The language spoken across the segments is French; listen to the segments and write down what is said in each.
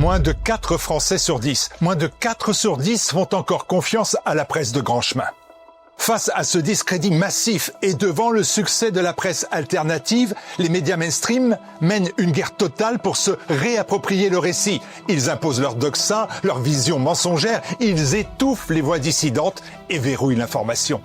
Moins de 4 Français sur 10, moins de 4 sur 10 font encore confiance à la presse de grand chemin. Face à ce discrédit massif et devant le succès de la presse alternative, les médias mainstream mènent une guerre totale pour se réapproprier le récit. Ils imposent leur doxa, leur vision mensongère, ils étouffent les voix dissidentes et verrouillent l'information.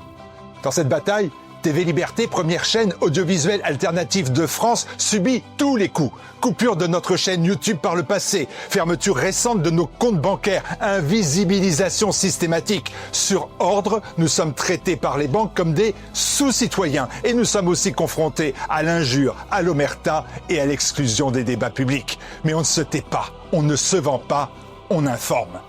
Dans cette bataille, TV Liberté, première chaîne audiovisuelle alternative de France, subit tous les coups. Coupure de notre chaîne YouTube par le passé, fermeture récente de nos comptes bancaires, invisibilisation systématique. Sur ordre, nous sommes traités par les banques comme des sous-citoyens et nous sommes aussi confrontés à l'injure, à l'omerta et à l'exclusion des débats publics. Mais on ne se tait pas, on ne se vend pas, on informe.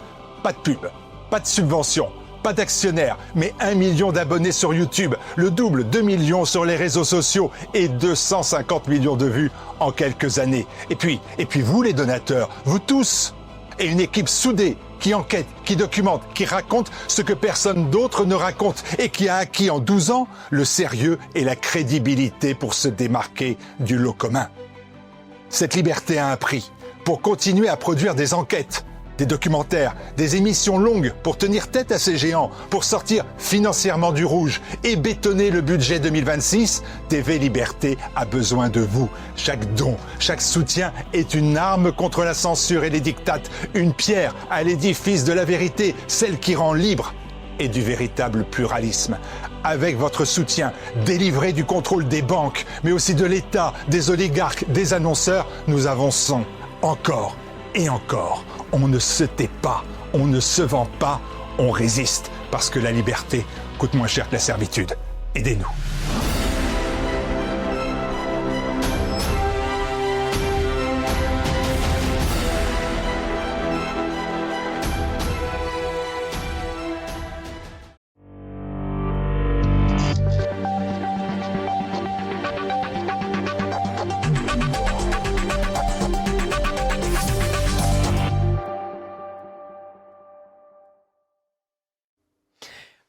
Pas de pub, pas de subvention. Pas d'actionnaires, mais 1 million d'abonnés sur YouTube, le double, 2 millions sur les réseaux sociaux et 250 millions de vues en quelques années. Et puis vous les donateurs, vous tous, et une équipe soudée qui enquête, qui documente, qui raconte ce que personne d'autre ne raconte et qui a acquis en 12 ans le sérieux et la crédibilité pour se démarquer du lot commun. Cette liberté a un prix. Pour continuer à produire des enquêtes, des documentaires, des émissions longues pour tenir tête à ces géants, pour sortir financièrement du rouge et bétonner le budget 2026, TV Liberté a besoin de vous. Chaque don, chaque soutien est une arme contre la censure et les dictates, une pierre à l'édifice de la vérité, celle qui rend libre et du véritable pluralisme. Avec votre soutien, délivré du contrôle des banques, mais aussi de l'État, des oligarques, des annonceurs, nous avançons encore et encore. On ne se tait pas, on ne se vend pas, on résiste, parce que la liberté coûte moins cher que la servitude. Aidez-nous.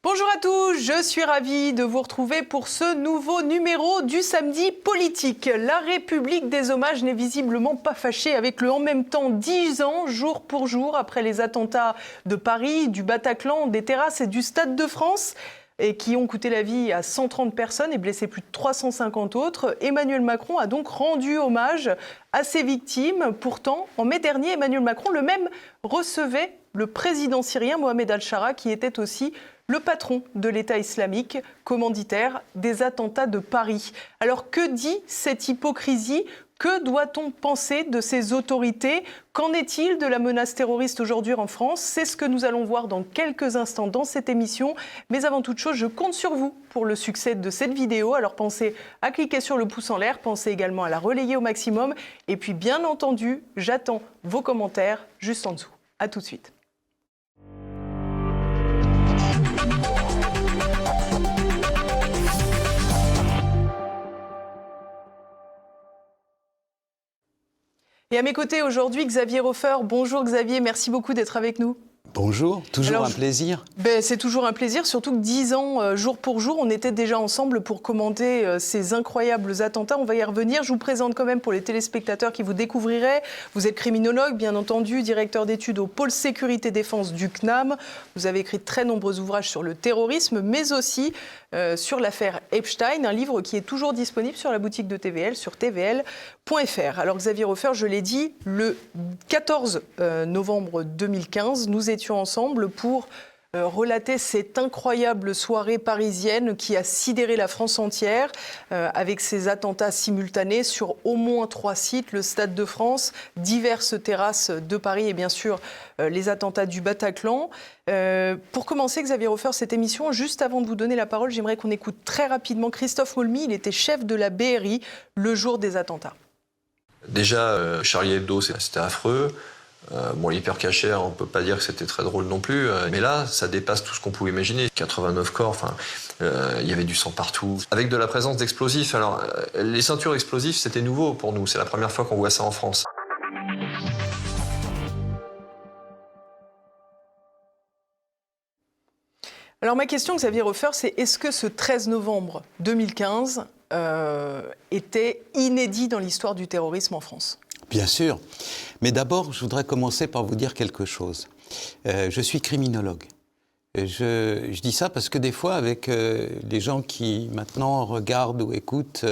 Bonjour à tous, je suis ravie de vous retrouver pour ce nouveau numéro du Samedi Politique. La République des hommages n'est visiblement pas fâchée avec le en même temps 10 ans, jour pour jour, après les attentats de Paris, du Bataclan, des terrasses et du Stade de France, et qui ont coûté la vie à 130 personnes et blessé plus de 350 autres. Emmanuel Macron a donc rendu hommage à ces victimes. Pourtant, en mai dernier, Emmanuel Macron, le même, recevait le président syrien Mohamed Al-Shara, qui était aussi le patron de l'État islamique, commanditaire des attentats de Paris. Alors que dit cette hypocrisie ? Que doit-on penser de ces autorités ? Qu'en est-il de la menace terroriste aujourd'hui en France ? C'est ce que nous allons voir dans quelques instants dans cette émission. Mais avant toute chose, je compte sur vous pour le succès de cette vidéo. Alors pensez à cliquer sur le pouce en l'air, pensez également à la relayer au maximum. Et puis bien entendu, j'attends vos commentaires juste en dessous. À tout de suite. Et à mes côtés aujourd'hui, Xavier Hofer. Bonjour Xavier, merci beaucoup d'être avec nous. Bonjour, toujours un plaisir. C'est toujours un plaisir, surtout que 10 ans, jour pour jour, on était déjà ensemble pour commenter ces incroyables attentats. On va y revenir. Je vous présente quand même pour les téléspectateurs qui vous découvriraient. Vous êtes criminologue, bien entendu, directeur d'études au pôle sécurité défense du CNAM. Vous avez écrit de très nombreux ouvrages sur le terrorisme, mais aussi sur l'affaire Epstein, un livre qui est toujours disponible sur la boutique de TVL, sur tvl.fr. Alors Xavier Hofer, je l'ai dit, le 14 novembre 2015, nous étions ensemble pour relater cette incroyable soirée parisienne qui a sidéré la France entière avec ces attentats simultanés sur au moins 3 sites, le Stade de France, diverses terrasses de Paris et bien sûr les attentats du Bataclan. Pour commencer, Xavier Hofer, cette émission, juste avant de vous donner la parole, j'aimerais qu'on écoute très rapidement Christophe Maulmy. Il était chef de la BRI le jour des attentats. Déjà, Charlie Hebdo, c'était affreux. L'hypercacher, on ne peut pas dire que c'était très drôle non plus, mais là, ça dépasse tout ce qu'on pouvait imaginer. 89 corps, il y avait du sang partout, avec de la présence d'explosifs. Alors, les ceintures explosives, c'était nouveau pour nous, c'est la première fois qu'on voit ça en France. Alors ma question, Xavier Hofer, c'est est-ce que ce 13 novembre 2015 était inédit dans l'histoire du terrorisme en France ? Bien sûr. Mais d'abord, je voudrais commencer par vous dire quelque chose. Je suis criminologue. Je dis ça parce que des fois, avec les gens qui maintenant regardent ou écoutent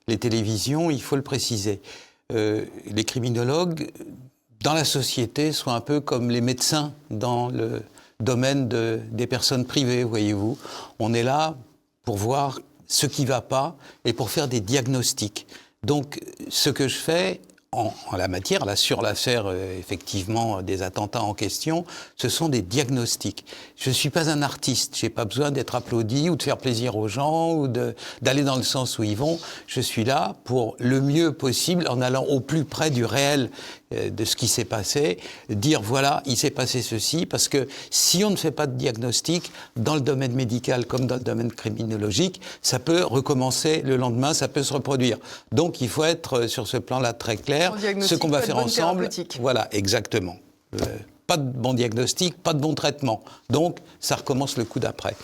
les télévisions, il faut le préciser. Les criminologues, dans la société, sont un peu comme les médecins dans le domaine des personnes privées, voyez-vous. On est là pour voir ce qui ne va pas et pour faire des diagnostics. Donc, ce que je fais en la matière, là, sur l'affaire, effectivement, des attentats en question, ce sont des diagnostics. Je ne suis pas un artiste, je n'ai pas besoin d'être applaudi ou de faire plaisir aux gens ou d'aller dans le sens où ils vont. Je suis là pour le mieux possible, en allant au plus près du réel de ce qui s'est passé, dire voilà, il s'est passé ceci, parce que si on ne fait pas de diagnostic, dans le domaine médical comme dans le domaine criminologique, ça peut recommencer le lendemain, ça peut se reproduire. Donc il faut être sur ce plan-là très clair. Ce qu'on va faire ensemble, voilà, exactement. Pas de bon diagnostic, pas de bon traitement. Donc, ça recommence le coup d'après.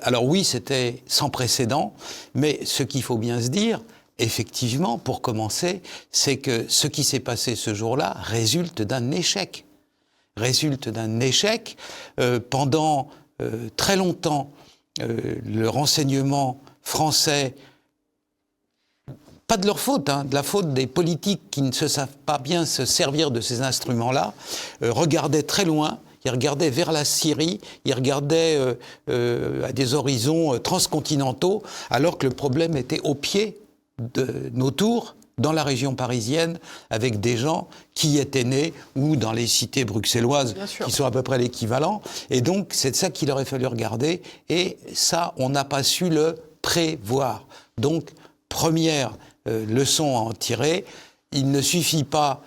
Alors oui, c'était sans précédent, mais ce qu'il faut bien se dire, effectivement, pour commencer, c'est que ce qui s'est passé ce jour-là résulte d'un échec. Résulte d'un échec. Pendant très longtemps, le renseignement français, pas de leur faute, de la faute des politiques qui ne se savent pas bien se servir de ces instruments-là, regardaient très loin, ils regardaient vers la Syrie, ils regardaient à des horizons transcontinentaux, alors que le problème était au pied de nos tours, dans la région parisienne, avec des gens qui étaient nés, ou dans les cités bruxelloises, qui sont à peu près l'équivalent. Et donc, c'est de ça qu'il aurait fallu regarder. Et ça, on n'a pas su le prévoir. Donc, première leçon à en tirer, il ne suffit pas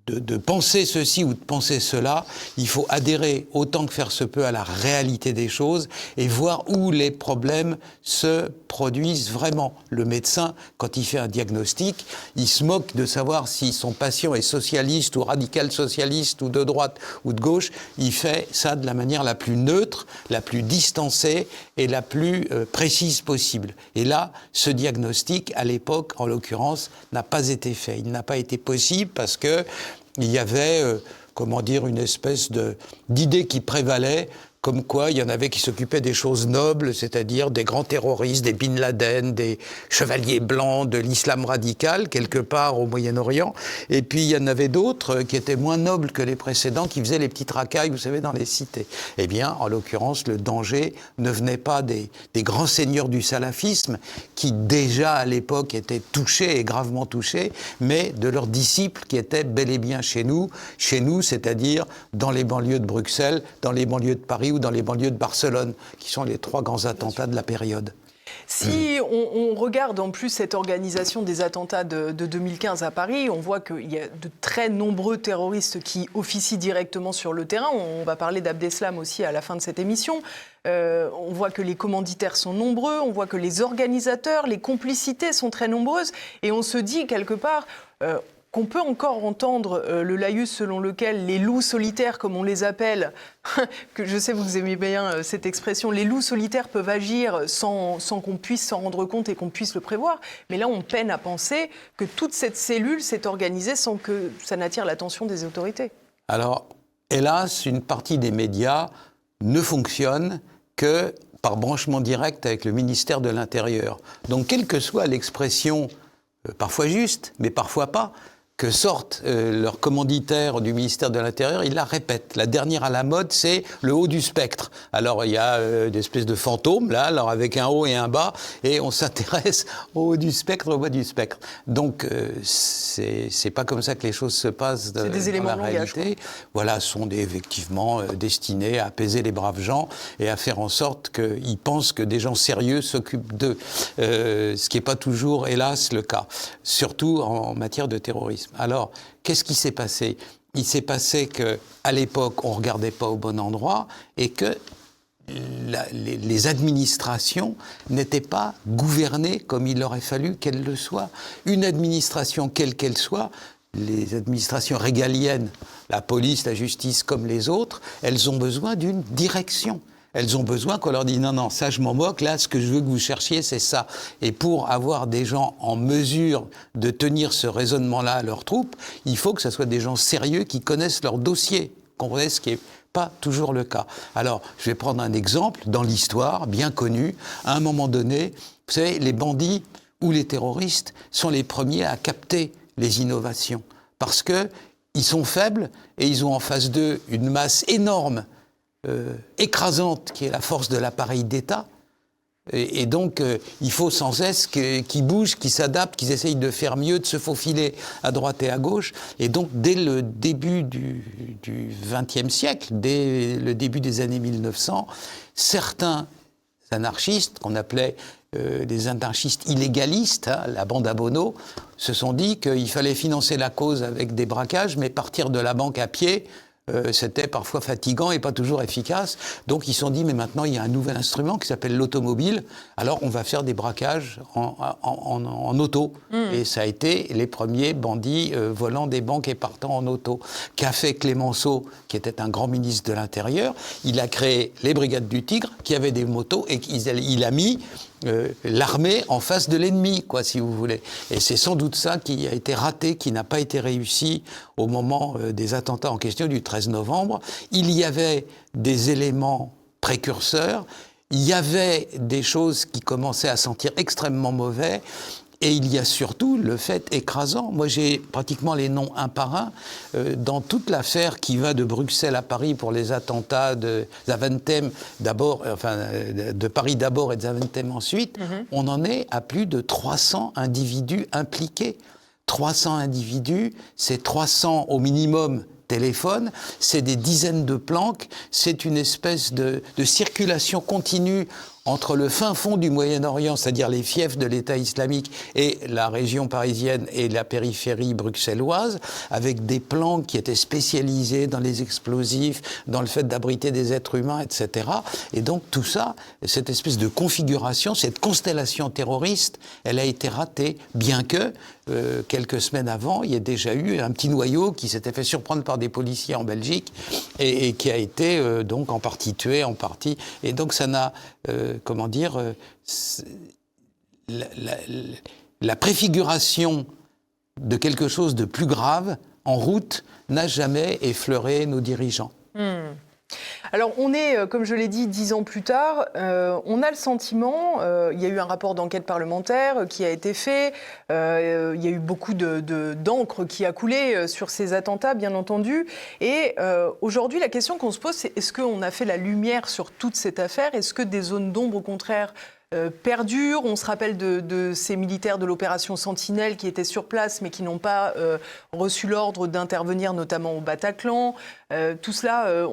de penser ceci ou de penser cela, il faut adhérer autant que faire se peut à la réalité des choses et voir où les problèmes se produisent vraiment. Le médecin, quand il fait un diagnostic, il se moque de savoir si son patient est socialiste ou radical socialiste ou de droite ou de gauche. Il fait ça de la manière la plus neutre, la plus distancée et la plus précise possible. Et là, ce diagnostic, à l'époque, en l'occurrence, n'a pas été fait. Il n'a pas été possible parce que il y avait, une espèce d'idée qui prévalait, comme quoi il y en avait qui s'occupaient des choses nobles, c'est-à-dire des grands terroristes, des Bin Laden, des chevaliers blancs de l'islam radical, quelque part au Moyen-Orient. Et puis il y en avait d'autres qui étaient moins nobles que les précédents, qui faisaient les petites racailles, vous savez, dans les cités. Eh bien, en l'occurrence, le danger ne venait pas des grands seigneurs du salafisme, qui déjà à l'époque étaient touchés et gravement touchés, mais de leurs disciples qui étaient bel et bien chez nous, c'est-à-dire dans les banlieues de Bruxelles, dans les banlieues de Paris, ou dans les banlieues de Barcelone, qui sont les 3 grands attentats de la période. Si on regarde en plus cette organisation des attentats de 2015 à Paris, on voit qu'il y a de très nombreux terroristes qui officient directement sur le terrain. On va parler d'Abdeslam aussi à la fin de cette émission. On voit que les commanditaires sont nombreux, on voit que les organisateurs, les complicités sont très nombreuses. Et on se dit quelque part qu'on peut encore entendre le laïus selon lequel les loups solitaires, comme on les appelle, que je sais vous aimez bien cette expression, les loups solitaires peuvent agir sans qu'on puisse s'en rendre compte et qu'on puisse le prévoir. Mais là, on peine à penser que toute cette cellule s'est organisée sans que ça n'attire l'attention des autorités. Alors, hélas, une partie des médias ne fonctionne que par branchement direct avec le ministère de l'Intérieur. Donc, quelle que soit l'expression, parfois juste, mais parfois pas, que sortent leurs commanditaires du ministère de l'Intérieur, ils la répètent. La dernière à la mode, c'est le haut du spectre. Alors, il y a des espèces de fantômes, là, alors avec un haut et un bas, et on s'intéresse au haut du spectre, au bas du spectre. Donc, c'est pas comme ça que les choses se passent dans des éléments la de langage, réalité. Voilà, sont effectivement destinés à apaiser les braves gens et à faire en sorte qu'ils pensent que des gens sérieux s'occupent d'eux. Ce qui n'est pas toujours, hélas, le cas. Surtout en matière de terrorisme. Alors, qu'est-ce qui s'est passé ? Il s'est passé qu'à l'époque, on ne regardait pas au bon endroit et que les administrations n'étaient pas gouvernées comme il aurait fallu qu'elles le soient. Une administration, quelle qu'elle soit, les administrations régaliennes, la police, la justice comme les autres, elles ont besoin d'une direction. Elles ont besoin qu'on leur dise non, ça je m'en moque, là ce que je veux que vous cherchiez c'est ça. Et pour avoir des gens en mesure de tenir ce raisonnement-là à leurs troupes, il faut que ce soit des gens sérieux qui connaissent leur dossier, comprenez, ce qui n'est pas toujours le cas. Alors, je vais prendre un exemple dans l'histoire, bien connu. À un moment donné, vous savez, les bandits ou les terroristes sont les premiers à capter les innovations. Parce qu'ils sont faibles et ils ont en face d'eux une masse énorme, écrasante, qui est la force de l'appareil d'État. Et donc, il faut sans cesse qu'ils bougent, qu'ils s'adaptent, qu'ils essayent de faire mieux, de se faufiler à droite et à gauche. Et donc, dès le début du XXe siècle, dès le début des années 1900, certains anarchistes, qu'on appelait des anarchistes illégalistes, la bande à Bono, se sont dit qu'il fallait financer la cause avec des braquages, mais partir de la banque à pied, c'était parfois fatigant et pas toujours efficace. Donc ils se sont dit, mais maintenant il y a un nouvel instrument qui s'appelle l'automobile, alors on va faire des braquages en auto. Et ça a été les premiers bandits volant des banques et partant en auto. Qu'a fait Clémenceau, qui était un grand ministre de l'Intérieur? Il a créé les Brigades du Tigre, qui avaient des motos, et il a mis l'armée en face de l'ennemi, quoi, si vous voulez. Et c'est sans doute ça qui a été raté, qui n'a pas été réussi au moment des attentats en question du 13 novembre. Il y avait des éléments précurseurs, il y avait des choses qui commençaient à sentir extrêmement mauvais, et il y a surtout le fait écrasant. Moi, j'ai pratiquement les noms un par un. Dans toute l'affaire qui va de Bruxelles à Paris pour les attentats de Zaventem d'abord, enfin de Paris d'abord et de Zaventem ensuite, on en est à plus de 300 individus impliqués. 300 individus, c'est 300 au minimum téléphones, c'est des dizaines de planques, c'est une espèce de circulation continue entre le fin fond du Moyen-Orient, c'est-à-dire les fiefs de l'État islamique, et la région parisienne et la périphérie bruxelloise, avec des planques qui étaient spécialisées dans les explosifs, dans le fait d'abriter des êtres humains, etc. Et donc tout ça, cette espèce de configuration, cette constellation terroriste, elle a été ratée, bien que quelques semaines avant, il y a déjà eu un petit noyau qui s'était fait surprendre par des policiers en Belgique et qui a été donc en partie tué, en partie. Et donc ça n'a, la préfiguration de quelque chose de plus grave en route n'a jamais effleuré nos dirigeants. Alors on est, comme je l'ai dit, 10 ans plus tard, on a le sentiment, il y a eu un rapport d'enquête parlementaire qui a été fait, il y a eu beaucoup d'encre qui a coulé sur ces attentats, bien entendu, et aujourd'hui la question qu'on se pose, c'est est-ce qu'on a fait la lumière sur toute cette affaire? Est-ce que des zones d'ombre, au contraire, perdure. On se rappelle de ces militaires de l'opération Sentinelle qui étaient sur place mais qui n'ont pas reçu l'ordre d'intervenir, notamment au Bataclan. Tout cela,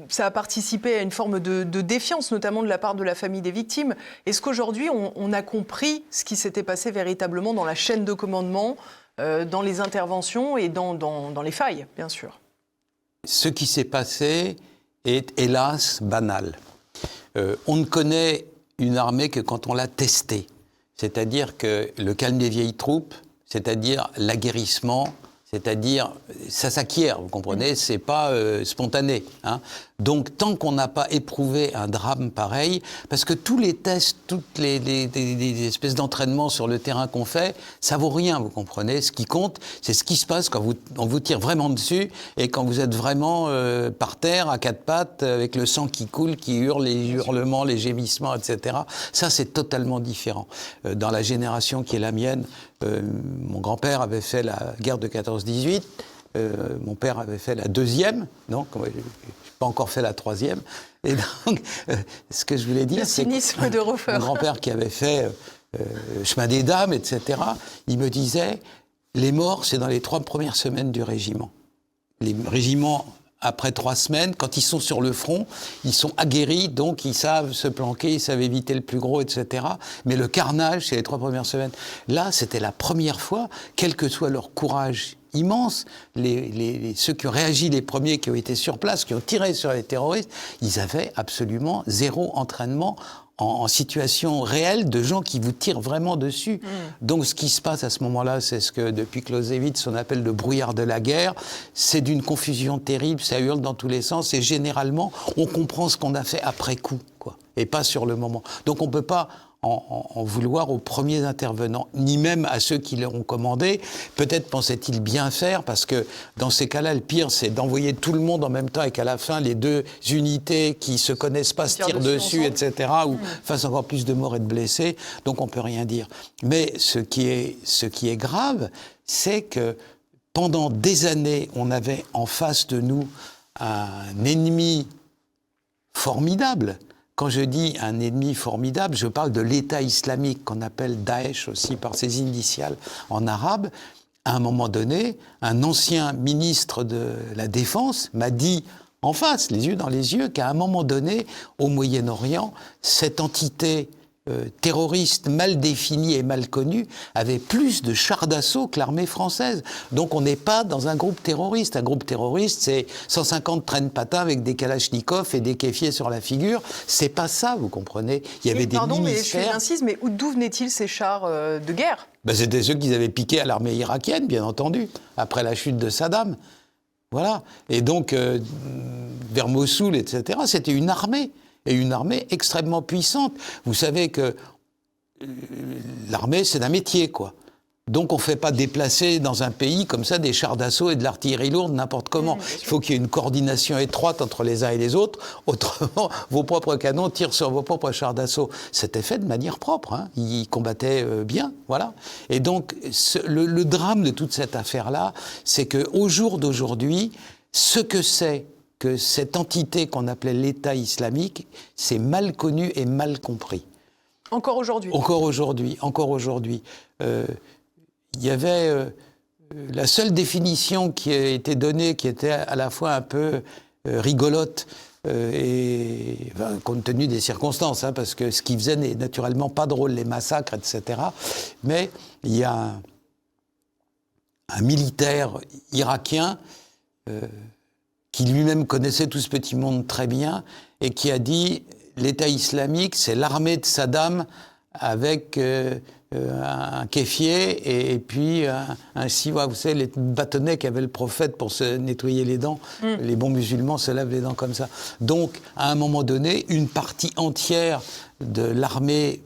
ça a participé à une forme de défiance, notamment de la part de la famille des victimes. Est-ce qu'aujourd'hui, on a compris ce qui s'était passé véritablement dans la chaîne de commandement, dans les interventions et dans les failles, bien sûr? Ce qui s'est passé est, hélas, banal. On ne connaît une armée que quand on l'a testée. C'est-à-dire que le calme des vieilles troupes, c'est-à-dire l'aguerrissement, c'est-à-dire ça s'acquiert, vous comprenez, c'est pas spontané. Hein. Donc tant qu'on n'a pas éprouvé un drame pareil, parce que tous les tests, toutes les espèces d'entraînement sur le terrain qu'on fait, ça vaut rien, vous comprenez. Ce qui compte, c'est ce qui se passe quand on vous tire vraiment dessus et quand vous êtes vraiment par terre, à quatre pattes, avec le sang qui coule, qui hurle, les hurlements, les gémissements, etc. Ça, c'est totalement différent. Dans la génération qui est la mienne, mon grand-père avait fait la guerre de 14-18, mon père avait fait la deuxième, non, je n'ai pas encore fait la troisième. Et donc, ce que je voulais dire, c'est que mon grand-père qui avait fait chemin des dames, etc., il me disait, les morts, c'est dans les 3 premières semaines du régiment. Les régiments, après 3 semaines, quand ils sont sur le front, ils sont aguerris, donc ils savent se planquer, ils savent éviter le plus gros, etc. Mais le carnage, c'est les 3 premières semaines. Là, c'était la première fois, quel que soit leur courage immense, ceux qui ont réagi les premiers, qui ont été sur place, qui ont tiré sur les terroristes, ils avaient absolument zéro entraînement en situation réelle de gens qui vous tirent vraiment dessus. Donc ce qui se passe à ce moment-là, c'est ce que depuis Clausewitz on appelle le brouillard de la guerre. C'est d'une confusion terrible, ça hurle dans tous les sens et généralement on comprend ce qu'on a fait après coup, quoi, et pas sur le moment. Donc on ne peut pas en vouloir aux premiers intervenants, ni même à ceux qui leur ont commandé. Peut-être pensaient-ils bien faire, parce que dans ces cas-là, le pire, c'est d'envoyer tout le monde en même temps et qu'à la fin, les deux unités qui se connaissent pas se tirent dessus, etc., ou fassent encore plus de morts et de blessés. Donc on peut rien dire. Mais ce qui est grave, c'est que pendant des années, on avait en face de nous un ennemi formidable. Quand je dis un ennemi formidable, je parle de l'État islamique, qu'on appelle Daesh aussi par ses initiales en arabe. À un moment donné, un ancien ministre de la Défense m'a dit en face, les yeux dans les yeux, qu'à un moment donné, au Moyen-Orient, cette entité terroriste mal définie et mal connue avait plus de chars d'assaut que l'armée française. Donc on n'est pas dans un groupe terroriste. Un groupe terroriste, c'est 150 traîne-patins avec des kalachnikovs et des kéfiers sur la figure. C'est pas ça, vous comprenez. Il y avait des ministères... Mais j'insiste, mais d'où venaient-ils ces chars de guerre ? C'était ceux qu'ils avaient piqués à l'armée irakienne, bien entendu, après la chute de Saddam. Voilà. Et donc, vers Mossoul, etc., c'était une armée. Et une armée extrêmement puissante. Vous savez que l'armée, c'est un métier, quoi. Donc on ne fait pas déplacer dans un pays comme ça des chars d'assaut et de l'artillerie lourde n'importe comment. Il faut qu'il y ait une coordination étroite entre les uns et les autres. Autrement, vos propres canons tirent sur vos propres chars d'assaut. C'était fait de manière propre. Hein. Ils combattaient bien, voilà. Et donc le drame de toute cette affaire-là, c'est qu'au jour d'aujourd'hui, ce que c'est que cette entité qu'on appelait l'État islamique, c'est mal connu et mal compris. Encore aujourd'hui. Encore aujourd'hui. Il y avait la seule définition qui a été donnée, qui était à la fois un peu rigolote, compte tenu des circonstances, hein, parce que ce qu'ils faisaient n'est naturellement pas drôle, les massacres, etc. Mais il y a un militaire irakien qui lui-même connaissait tout ce petit monde très bien, et qui a dit « l'État islamique, c'est l'armée de Saddam avec un kéfier et puis un siwa ». Vous savez, les bâtonnets qu'avait le prophète pour se nettoyer les dents. Les bons musulmans se lavent les dents comme ça. Donc, à un moment donné, une partie entière de l'armée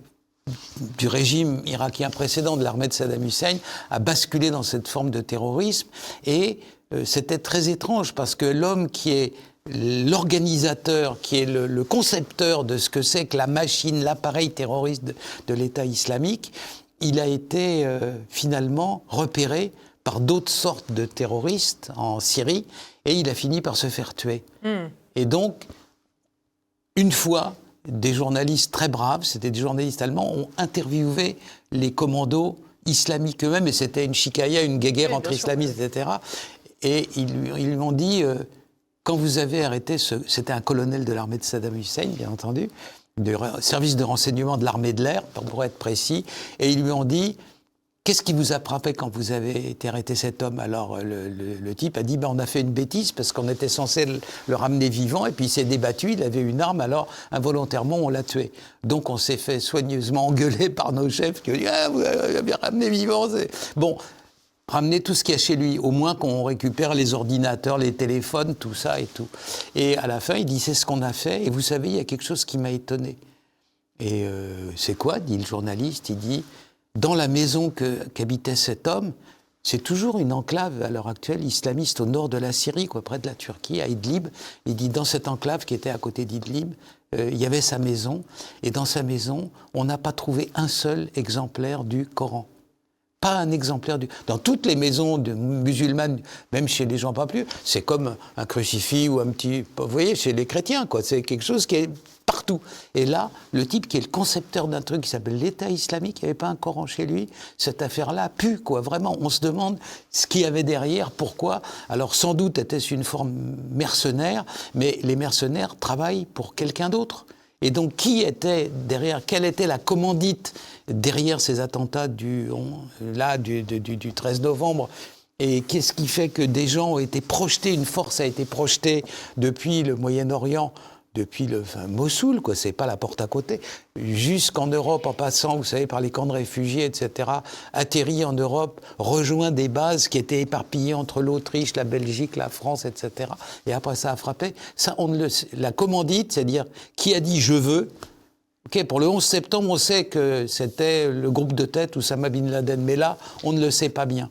du régime irakien précédent, de l'armée de Saddam Hussein, a basculé dans cette forme de terrorisme. Et c'était très étrange, parce que l'homme qui est l'organisateur, qui est le concepteur de ce que c'est que la machine, l'appareil terroriste de l'État islamique, il a été finalement repéré par d'autres sortes de terroristes en Syrie, et il a fini par se faire tuer. Et donc, une fois, des journalistes très braves, c'était des journalistes allemands, ont interviewé les commandos islamiques eux-mêmes, et c'était une chicaya, une guéguerre entre islamistes, etc. Et ils lui ont dit, quand vous avez arrêté c'était un colonel de l'armée de Saddam Hussein, bien entendu, du service de renseignement de l'armée de l'air, pour être précis, et ils lui ont dit, qu'est-ce qui vous a frappé quand vous avez été arrêté cet homme ? Alors le type a dit, on a fait une bêtise parce qu'on était censé le ramener vivant, et puis il s'est débattu, il avait une arme, alors involontairement on l'a tué. Donc on s'est fait soigneusement engueuler par nos chefs qui ont dit, vous avez ramené vivant, bon. Ramener tout ce qu'il y a chez lui, au moins qu'on récupère les ordinateurs, les téléphones, tout ça et tout. Et à la fin, il dit, c'est ce qu'on a fait, et vous savez, il y a quelque chose qui m'a étonné. Et c'est quoi, dit le journaliste, il dit, dans la maison qu'habitait cet homme, c'est toujours une enclave, à l'heure actuelle, islamiste au nord de la Syrie, quoi, près de la Turquie, à Idlib. Il dit, dans cette enclave qui était à côté d'Idlib, il y avait sa maison, et dans sa maison, on n'a pas trouvé un seul exemplaire du Coran. Pas un exemplaire Dans toutes les maisons musulmanes, même chez les gens pas plus, c'est comme un crucifix ou un petit... Vous voyez, chez les chrétiens, quoi. C'est quelque chose qui est partout. Et là, le type qui est le concepteur d'un truc qui s'appelle l'État islamique, il n'y avait pas un Coran chez lui. Cette affaire-là pue, quoi. Vraiment, on se demande ce qu'il y avait derrière, pourquoi. Alors, sans doute était-ce une forme mercenaire, mais les mercenaires travaillent pour quelqu'un d'autre. Et donc, qui était derrière ? Quelle était la commandite derrière ces attentats du 13 novembre ? Et qu'est-ce qui fait que des gens ont été projetés, une force a été projetée depuis le Moyen-Orient Mossoul, quoi. C'est pas la porte à côté. Jusqu'en Europe, en passant, vous savez, par les camps de réfugiés, etc., atterrit en Europe, rejoint des bases qui étaient éparpillées entre l'Autriche, la Belgique, la France, etc. Et après, ça a frappé. Ça, la commandite, c'est-à-dire qui a dit « je veux », pour le 11 septembre, on sait que c'était le groupe de tête Oussama Bin Laden, mais là, on ne le sait pas bien.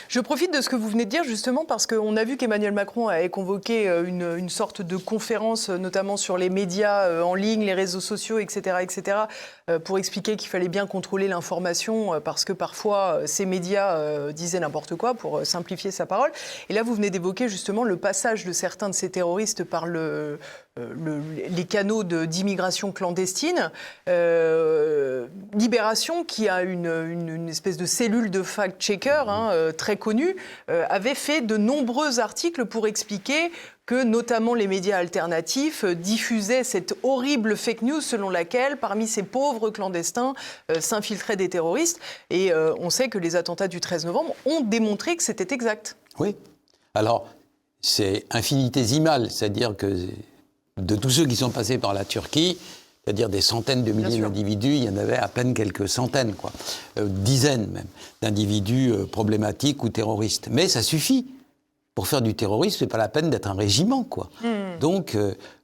Je profite de ce que vous venez de dire justement parce qu'on a vu qu'Emmanuel Macron avait convoqué une sorte de conférence, notamment sur les médias en ligne, les réseaux sociaux, etc., pour expliquer qu'il fallait bien contrôler l'information parce que parfois ces médias disaient n'importe quoi pour simplifier sa parole. Et là, vous venez d'évoquer justement le passage de certains de ces terroristes par les canaux d'immigration clandestine. Libération, qui a une espèce de cellule de fact-checker très connue, avait fait de nombreux articles pour expliquer que notamment les médias alternatifs diffusaient cette horrible fake news selon laquelle parmi ces pauvres clandestins s'infiltraient des terroristes. Et on sait que les attentats du 13 novembre ont démontré que c'était exact. Oui. Alors, c'est infinitésimal, c'est-à-dire que de tous ceux qui sont passés par la Turquie, c'est-à-dire des centaines de milliers d'individus, il y en avait à peine quelques centaines, dizaines même, d'individus problématiques ou terroristes. Mais ça suffit. Pour faire du terrorisme, c'est pas la peine d'être un régiment, quoi. Donc,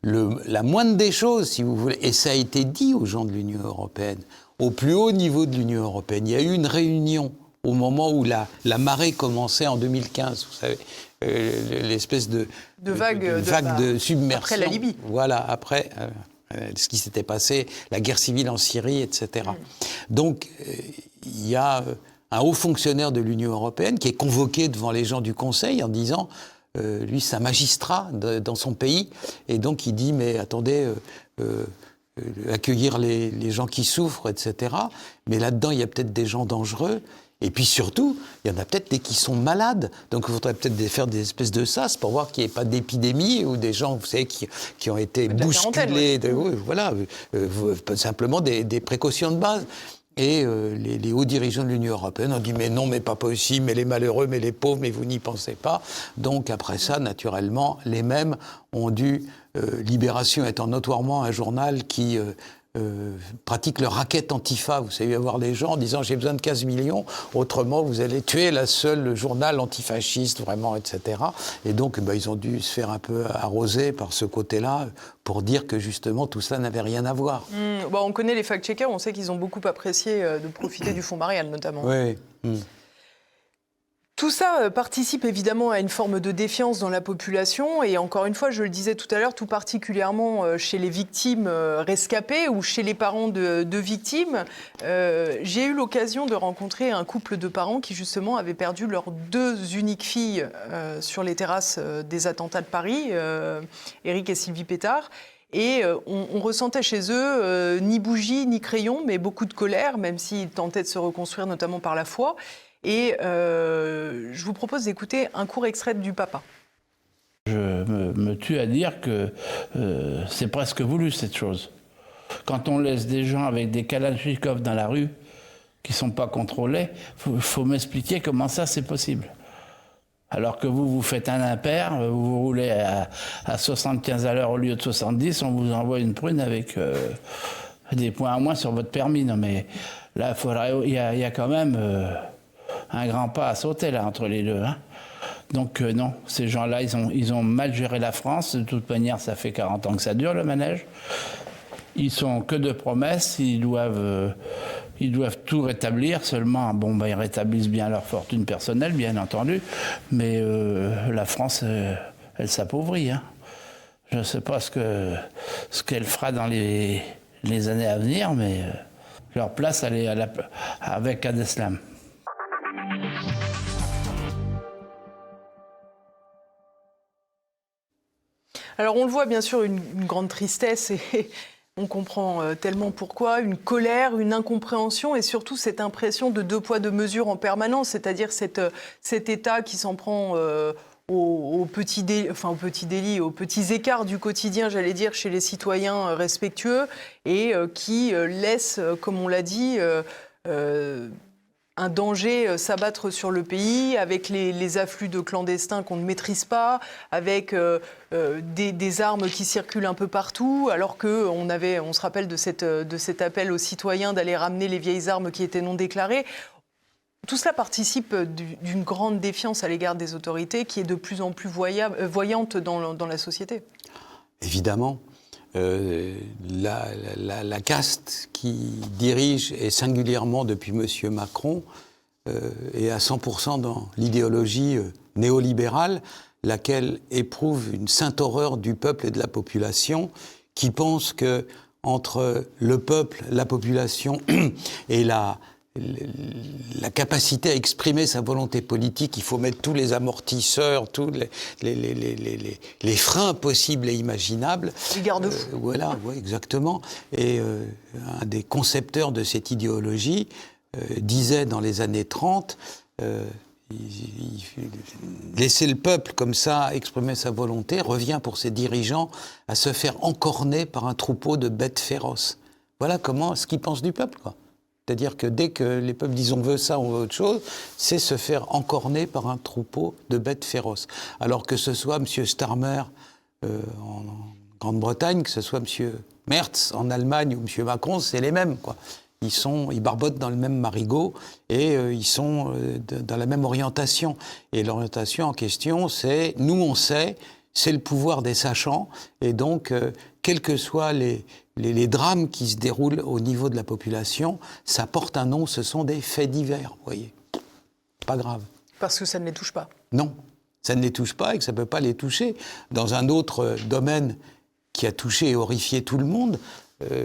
la moindre des choses, si vous voulez, et ça a été dit aux gens de l'Union européenne, au plus haut niveau de l'Union européenne, il y a eu une réunion au moment où la marée commençait en 2015, vous savez, l'espèce de vague de submersion. Après la Libye. Voilà, après ce qui s'était passé, la guerre civile en Syrie, etc. Donc, il y a un haut fonctionnaire de l'Union européenne qui est convoqué devant les gens du Conseil en disant, lui, c'est un magistrat dans son pays, et donc il dit, mais attendez, accueillir les gens qui souffrent, etc. Mais là-dedans, il y a peut-être des gens dangereux. Et puis surtout, il y en a peut-être des qui sont malades. Donc il faudrait peut-être faire des espèces de sas pour voir qu'il n'y ait pas d'épidémie ou des gens, vous savez, qui ont été bousculés. Voilà, simplement des précautions de base. Et les hauts dirigeants de l'Union européenne ont dit « mais non, mais pas possible, mais les malheureux, mais les pauvres, mais vous n'y pensez pas ». Donc après ça, naturellement, les mêmes ont dû, Libération étant notoirement un journal qui pratique le racket antifa. Vous savez, avoir les gens en disant « j'ai besoin de 15 millions, autrement vous allez tuer la seule journal antifasciste, vraiment, etc. » Et donc, ils ont dû se faire un peu arroser par ce côté-là pour dire que, justement, tout ça n'avait rien à voir. On connaît les fact-checkers, on sait qu'ils ont beaucoup apprécié de profiter du fonds Marianne, notamment. Oui. Tout ça participe évidemment à une forme de défiance dans la population et encore une fois, je le disais tout à l'heure, tout particulièrement chez les victimes rescapées ou chez les parents de victimes. J'ai eu l'occasion de rencontrer un couple de parents qui justement avaient perdu leurs deux uniques filles sur les terrasses des attentats de Paris, Éric et Sylvie Pétard. Et on ressentait chez eux ni bougie ni crayon, mais beaucoup de colère, même s'ils tentaient de se reconstruire notamment par la foi. Et je vous propose d'écouter un court extrait du papa. Je me tue à dire que c'est presque voulu, cette chose. Quand on laisse des gens avec des kalachnikovs dans la rue qui ne sont pas contrôlés, il faut m'expliquer comment ça c'est possible. Alors que vous faites un impair, vous roulez à 75 à l'heure au lieu de 70, on vous envoie une prune avec des points à moins sur votre permis. Non mais là, il y a quand même un grand pas à sauter là, entre les deux. Donc non, ces gens-là, ils ont mal géré la France. De toute manière, ça fait 40 ans que ça dure, le manège. Ils sont que de promesses, ils doivent tout rétablir. Seulement, ils rétablissent bien leur fortune personnelle, bien entendu. Mais la France, elle s'appauvrit. Je ne sais pas ce qu'elle fera dans les années à venir, mais leur place, elle est avec Abdeslam. Alors on le voit bien sûr, une grande tristesse et on comprend tellement pourquoi, une colère, une incompréhension et surtout cette impression de deux poids deux mesures en permanence, c'est-à-dire cet État qui s'en prend aux petits délits, aux petits écarts du quotidien, j'allais dire, chez les citoyens respectueux et qui laisse, comme on l'a dit, un danger s'abattre sur le pays, avec les afflux de clandestins qu'on ne maîtrise pas, avec des armes qui circulent un peu partout, alors qu'on se rappelle de cet appel aux citoyens d'aller ramener les vieilles armes qui étaient non déclarées. Tout cela participe d'une grande défiance à l'égard des autorités qui est de plus en plus voyante dans la société. Évidemment. La caste qui dirige, et singulièrement depuis M. Macron, est à 100% dans l'idéologie néolibérale, laquelle éprouve une sainte horreur du peuple et de la population, qui pense que entre le peuple, la population et la capacité à exprimer sa volonté politique, il faut mettre tous les amortisseurs, tous les freins possibles et imaginables. Les garde-fous. Voilà, ouais, exactement. Et un des concepteurs de cette idéologie disait dans les années 30, laisser le peuple comme ça exprimer sa volonté revient pour ses dirigeants à se faire encorner par un troupeau de bêtes féroces. Voilà ce qu'ils pensent du peuple, quoi. C'est-à-dire que dès que les peuples disent on veut ça, on veut autre chose, c'est se faire encorner par un troupeau de bêtes féroces. Alors que ce soit M. Starmer en Grande-Bretagne, que ce soit M. Merz en Allemagne ou M. Macron, c'est les mêmes, quoi. Ils barbotent dans le même marigot et ils sont dans la même orientation. Et l'orientation en question, c'est, nous on sait, c'est le pouvoir des sachants. Et donc, quels que soient les drames qui se déroulent au niveau de la population, ça porte un nom, ce sont des faits divers, vous voyez. Pas grave. Parce que ça ne les touche pas. Non, ça ne les touche pas et que ça ne peut pas les toucher. Dans un autre domaine qui a touché et horrifié tout le monde,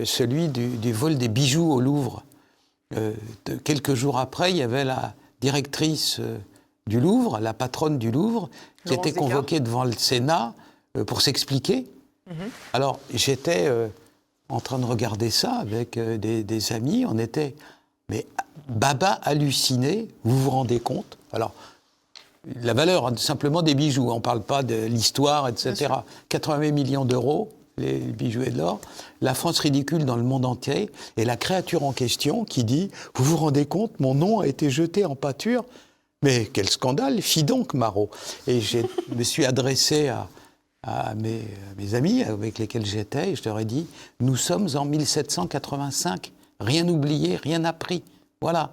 celui du vol des bijoux au Louvre. Quelques jours après, il y avait la directrice du Louvre, la patronne du Louvre, qui était convoquée devant le Sénat pour s'expliquer. Alors, j'étais en train de regarder ça avec des amis. On était, mais baba halluciné, vous vous rendez compte? Alors, la valeur simplement des bijoux, on ne parle pas de l'histoire, etc. 80 millions d'euros, les bijoux et de l'or. La France ridicule dans le monde entier. Et la créature en question qui dit, vous vous rendez compte, mon nom a été jeté en pâture? Mais quel scandale, fi donc, Marot. Et je me suis adressé à mes amis avec lesquels j'étais, et je leur ai dit, nous sommes en 1785, rien oublié, rien appris. Voilà.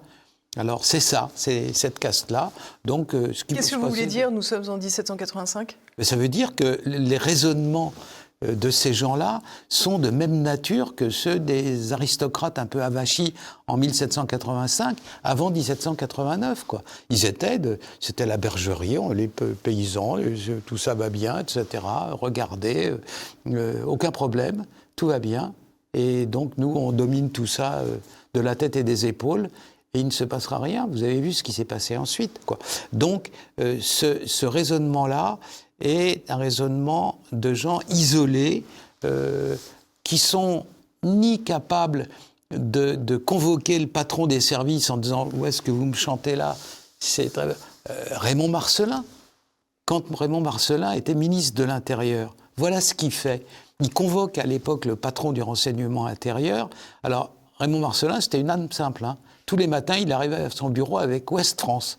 Alors c'est ça, c'est cette caste-là. Donc, qu'est-ce que vous voulez dire, nous sommes en 1785 ? Ça veut dire que les raisonnements de ces gens-là sont de même nature que ceux des aristocrates un peu avachis en 1785, avant 1789, quoi. C'était la bergerie, les paysans, tout ça va bien, etc. Regardez, aucun problème, tout va bien. Et donc, nous, on domine tout ça de la tête et des épaules, et il ne se passera rien. Vous avez vu ce qui s'est passé ensuite, quoi. Donc, ce raisonnement-là est un raisonnement de gens isolés qui sont ni capables de convoquer le patron des services en disant « Où est-ce que vous me chantez là ?» C'est Raymond Marcellin. Quand Raymond Marcellin était ministre de l'Intérieur, voilà ce qu'il fait. Il convoque à l'époque le patron du renseignement intérieur. Alors, Raymond Marcellin, c'était une âme simple, hein. Tous les matins, il arrivait à son bureau avec Ouest France.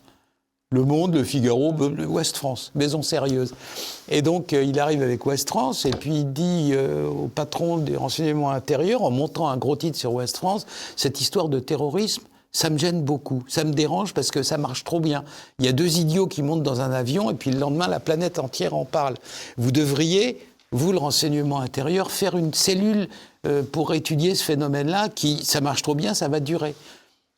Le Monde, le Figaro, Ouest France, maison sérieuse. Et donc, il arrive avec Ouest France, et puis il dit au patron des renseignements intérieurs, en montrant un gros titre sur Ouest France, cette histoire de terrorisme, ça me gêne beaucoup, ça me dérange parce que ça marche trop bien. Il y a 2 idiots qui montent dans un avion, et puis le lendemain, la planète entière en parle. Vous devriez, vous, le renseignement intérieur, faire une cellule pour étudier ce phénomène-là, ça marche trop bien, ça va durer.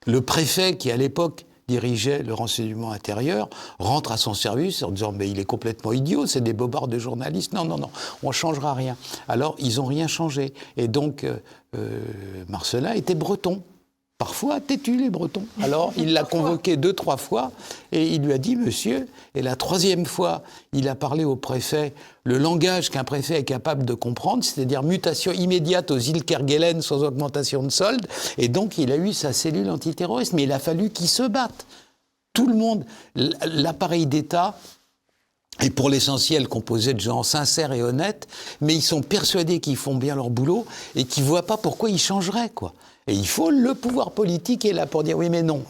Le préfet, qui à l'époque dirigeait le renseignement intérieur, rentre à son service en disant « mais il est complètement idiot, c'est des bobards de journalistes. Non, on ne changera rien ». Alors, ils n'ont rien changé. Et donc, Marcellin était breton. Parfois têtu, les Bretons. Alors, il l'a convoqué 2-3 fois et il lui a dit « Monsieur », et la 3e fois, il a parlé au préfet le langage qu'un préfet est capable de comprendre, c'est-à-dire mutation immédiate aux îles Kerguelen sans augmentation de solde, et donc il a eu sa cellule antiterroriste. Mais il a fallu qu'il se batte. Tout le monde, l'appareil d'État et pour l'essentiel composé de gens sincères et honnêtes, mais ils sont persuadés qu'ils font bien leur boulot et qu'ils ne voient pas pourquoi ils changeraient, quoi. Et il faut le pouvoir politique est là pour dire oui mais non,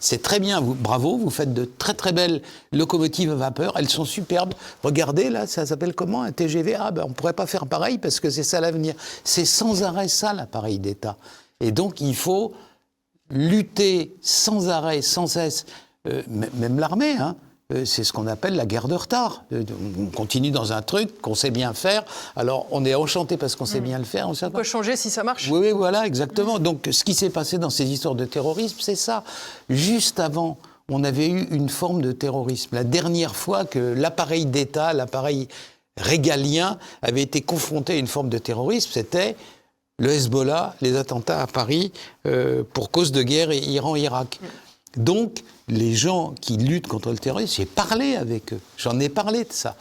c'est très bien, bravo, vous faites de très très belles locomotives à vapeur, elles sont superbes. Regardez là, ça s'appelle comment un TGV? Ah ben on pourrait pas faire pareil parce que c'est ça l'avenir. C'est sans arrêt ça l'appareil d'État. Et donc il faut lutter sans arrêt, sans cesse, même l'armée, hein. C'est ce qu'on appelle la guerre de retard. On continue dans un truc qu'on sait bien faire. Alors, on est enchanté parce qu'on sait bien le faire. On peut changer si ça marche. Oui, voilà, exactement. Donc, ce qui s'est passé dans ces histoires de terrorisme, c'est ça. Juste avant, on avait eu une forme de terrorisme. La dernière fois que l'appareil d'État, l'appareil régalien, avait été confronté à une forme de terrorisme, c'était le Hezbollah, les attentats à Paris pour cause de guerre Iran-Irak. Donc, les gens qui luttent contre le terrorisme, j'ai parlé avec eux, j'en ai parlé de ça,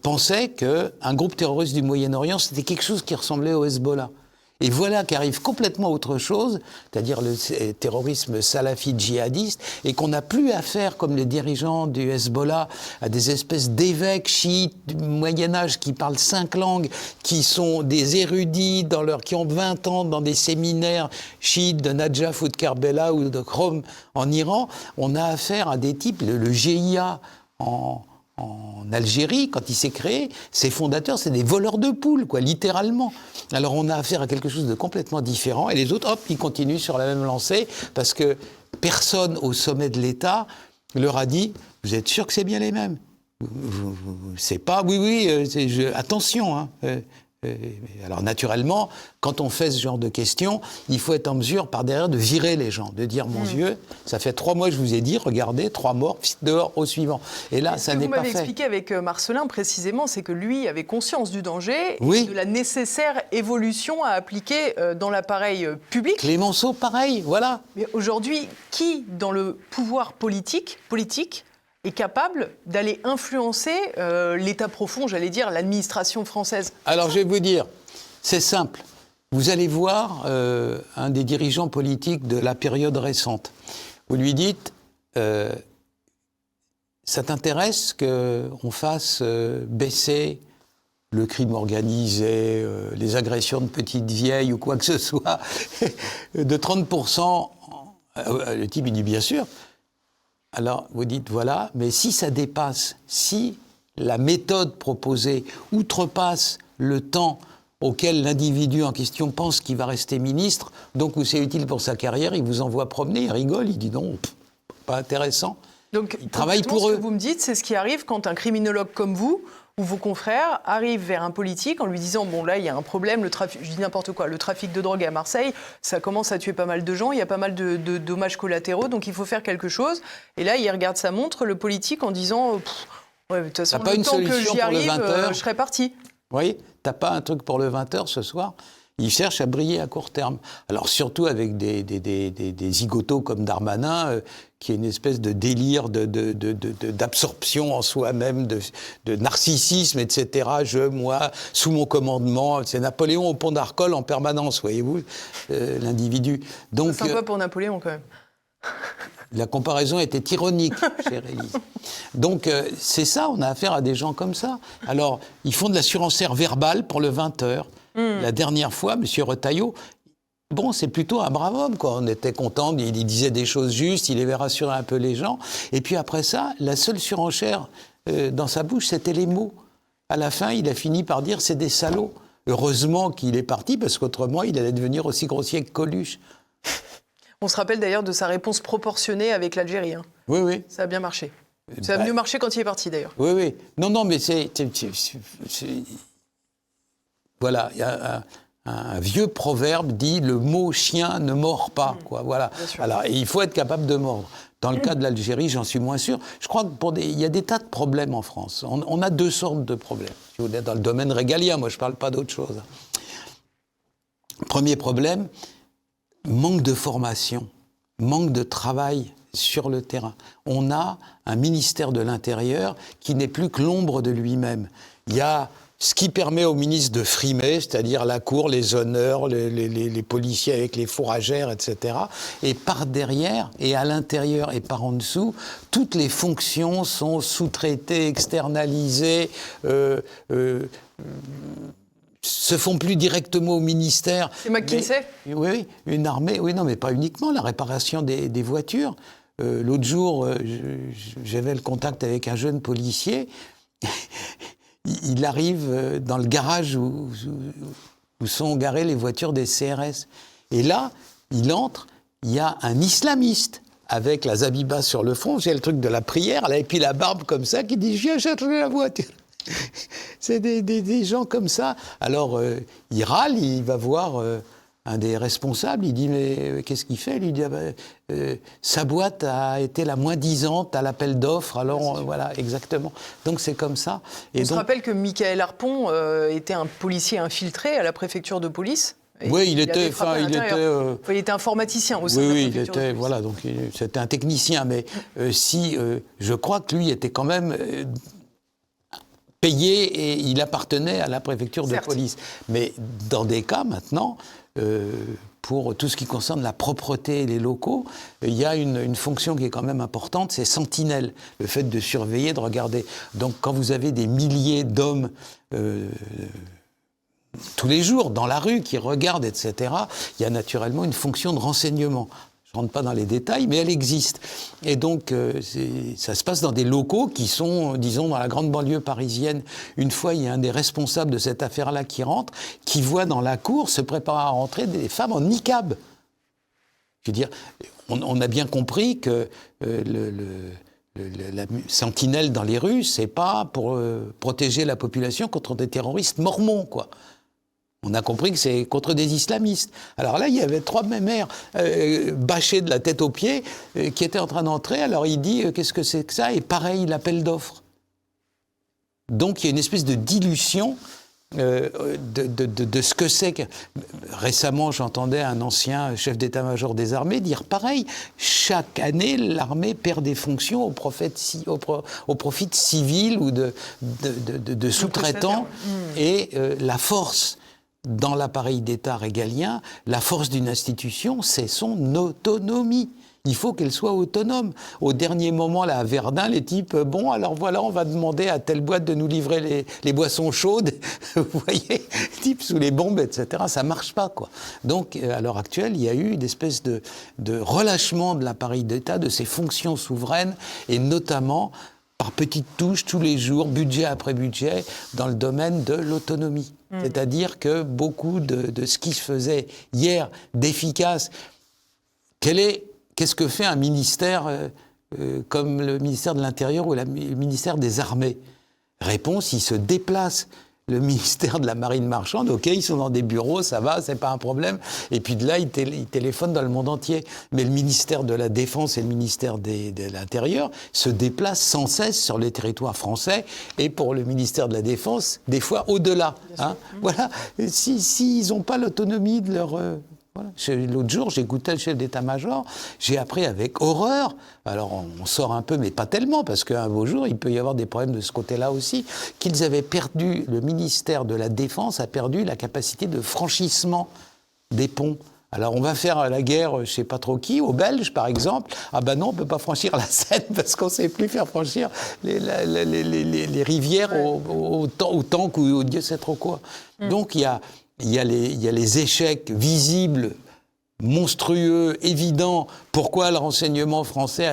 pensaient qu'un groupe terroriste du Moyen-Orient, c'était quelque chose qui ressemblait au Hezbollah. Et voilà qu'arrive complètement autre chose, c'est-à-dire le terrorisme salafite djihadiste, et qu'on n'a plus affaire, comme les dirigeants du Hezbollah, à des espèces d'évêques chiites du Moyen-Âge qui parlent 5 langues, qui sont des érudits, qui ont 20 ans dans des séminaires chiites de Najaf ou de Karbala ou de Qom en Iran. On a affaire à des types, le GIA en Algérie, quand il s'est créé, ses fondateurs, c'est des voleurs de poules, quoi, littéralement. Alors on a affaire à quelque chose de complètement différent, et les autres, hop, ils continuent sur la même lancée, parce que personne au sommet de l'État leur a dit « Vous êtes sûr que c'est bien les mêmes ?» C'est pas « Oui, attention, hein !» Alors naturellement, quand on fait ce genre de questions, il faut être en mesure par derrière de virer les gens, de dire mon Dieu, ça fait 3 mois que je vous ai dit, regardez, 3 morts, dehors au suivant. Et là, ça n'est pas fait. Ce que vous m'avez expliqué avec Marcellin précisément, c'est que lui avait conscience du danger oui. et de la nécessaire évolution à appliquer dans l'appareil public. Clémenceau, pareil, voilà. Mais aujourd'hui, qui dans le pouvoir politique est capable d'aller influencer l'État profond, j'allais dire, l'administration française? Alors, je vais vous dire, c'est simple. Vous allez voir un des dirigeants politiques de la période récente. Vous lui dites, ça t'intéresse qu'on fasse baisser le crime organisé, les agressions de petites vieilles ou quoi que ce soit, de 30%? Le type, il dit, bien sûr. Alors, vous dites, voilà, mais si ça dépasse, si la méthode proposée outrepasse le temps auquel l'individu en question pense qu'il va rester ministre, donc où c'est utile pour sa carrière, il vous envoie promener, il rigole, il dit non, pas intéressant. Donc, il travaille pour eux. Ce que vous me dites, c'est ce qui arrive quand un criminologue comme vous ou vos confrères arrivent vers un politique en lui disant « Bon, là, il y a un problème, je dis n'importe quoi, le trafic de drogue à Marseille, ça commence à tuer pas mal de gens, il y a pas mal de dommages collatéraux, donc il faut faire quelque chose. » Et là, il regarde sa montre, le politique, en disant « Ouais, de toute façon, le temps que j'y arrive, je serai parti. » Vous voyez, t'as pas un truc pour le 20h ce soir? Il cherche à briller à court terme. Alors surtout avec des zigotos comme Darmanin, qui est une espèce de délire d'absorption en soi-même, de narcissisme, etc. Moi, sous mon commandement, c'est Napoléon au pont d'Arcole en permanence, voyez-vous, l'individu. Donc, c'est sympa pour Napoléon quand même. La comparaison était ironique, chère Élise. Donc, c'est ça, on a affaire à des gens comme ça. Alors, ils font de la surenchère verbale pour le 20h. La dernière fois, M. Retailleau, bon, c'est plutôt un brave homme, quoi. On était contents, il disait des choses justes, il avait rassuré un peu les gens. Et puis après ça, la seule surenchère dans sa bouche, c'était les mots. À la fin, il a fini par dire « c'est des salauds ». Heureusement qu'il est parti, parce qu'autrement, il allait devenir aussi grossier que Coluche. On se rappelle d'ailleurs de sa réponse proportionnée avec l'Algérie. Hein. Oui, oui. Ça a bien marché. Ça a mieux marché quand il est parti, d'ailleurs. Oui, oui. Non, mais c'est... Voilà, il y a un vieux proverbe dit « le mot chien ne mord pas ». Quoi, voilà. Alors, et il faut être capable de mordre. Dans le cas de l'Algérie, j'en suis moins sûr. Je crois qu'il y a des tas de problèmes en France. On a 2 sortes de problèmes. Si vous voulez, dans le domaine régalien, moi je ne parle pas d'autre chose. Premier problème, manque de formation, manque de travail sur le terrain. On a un ministère de l'Intérieur qui n'est plus que l'ombre de lui-même. Il y a ce qui permet au ministre de frimer, c'est-à-dire la cour, les honneurs, les policiers avec les fourragères, etc. Et par derrière, et à l'intérieur, et par en dessous, toutes les fonctions sont sous-traitées, externalisées, se font plus directement au ministère. C'est McKinsey ? Oui, une armée, oui, non, mais pas uniquement, la réparation des voitures. L'autre jour, j'avais le contact avec un jeune policier. Il arrive dans le garage où sont garées les voitures des CRS. Et là, il entre, il y a un islamiste avec la zabiba sur le front, j'ai le truc de la prière, là, et puis la barbe comme ça, qui dit « Viens chercher la voiture ». C'est des gens comme ça. Alors, il râle, il va voir un des responsables, il dit « Mais qu'est-ce qu'il fait ?» Il lui dit sa boîte a été la moins disante à l'appel d'offres, alors voilà, exactement. Donc c'est comme ça. Et on se rappelle que Michael Harpon était un policier infiltré à la préfecture de police. Oui, il était informaticien au sein de la préfecture de police. Voilà, donc c'était un technicien, mais je crois que lui était quand même payé et il appartenait à la préfecture de police. Mais dans des cas maintenant, pour tout ce qui concerne la propreté et les locaux, il y a une fonction qui est quand même importante, c'est sentinelle, le fait de surveiller, de regarder. Donc quand vous avez des milliers d'hommes tous les jours dans la rue qui regardent, etc., il y a naturellement une fonction de renseignement. Je ne rentre pas dans les détails, mais elle existe. Et donc, ça se passe dans des locaux qui sont, disons, dans la grande banlieue parisienne. Une fois, il y a un des responsables de cette affaire-là qui rentre, qui voit dans la cour se préparer à rentrer des femmes en niqab. Je veux dire, on a bien compris que la sentinelle dans les rues, c'est pas pour protéger la population contre des terroristes mormons, quoi. On a compris que c'est contre des islamistes. Alors là, il y avait 3 mémères bâchées de la tête aux pieds qui étaient en train d'entrer. Alors il dit qu'est-ce que c'est que ça ? Et pareil, l'appel d'offres. Donc il y a une espèce de dilution de ce que c'est que... Récemment, j'entendais un ancien chef d'état-major des armées dire pareil. Chaque année, l'armée perd des fonctions au profit de civils ou de sous-traitants. Et la force dans l'appareil d'État régalien, la force d'une institution, c'est son autonomie. Il faut qu'elle soit autonome. Au dernier moment, là, à Verdun, les types, bon, alors voilà, on va demander à telle boîte de nous livrer les boissons chaudes. Vous voyez, types sous les bombes, etc. Ça marche pas, quoi. Donc, à l'heure actuelle, il y a eu une espèce de relâchement de l'appareil d'État, de ses fonctions souveraines, et notamment par petites touches, tous les jours, budget après budget, dans le domaine de l'autonomie. C'est-à-dire que beaucoup de ce qui se faisait hier d'efficace, qu'est-ce que fait un ministère comme le ministère de l'Intérieur ou le ministère des Armées ? Réponse, il se déplace. Le ministère de la Marine marchande, ok, ils sont dans des bureaux, ça va, c'est pas un problème. Et puis de là, ils téléphonent dans le monde entier. Mais le ministère de la Défense et le ministère de l'Intérieur se déplacent sans cesse sur les territoires français. Et pour le ministère de la Défense, des fois au-delà. Hein. Voilà. S'ils n'ont pas l'autonomie de leur... Voilà. L'autre jour, j'écoutais le chef d'état-major, j'ai appris avec horreur, alors on sort un peu, mais pas tellement, parce qu'un beau jour, il peut y avoir des problèmes de ce côté-là aussi, qu'ils avaient perdu, le ministère de la Défense a perdu la capacité de franchissement des ponts. Alors on va faire la guerre, je sais pas trop qui, aux Belges par exemple. Ah ben non, on peut pas franchir la Seine parce qu'on sait plus faire franchir les rivières au tank ou au Dieu sait trop quoi. Donc il y a les échecs visibles, monstrueux, évidents. Pourquoi le renseignement français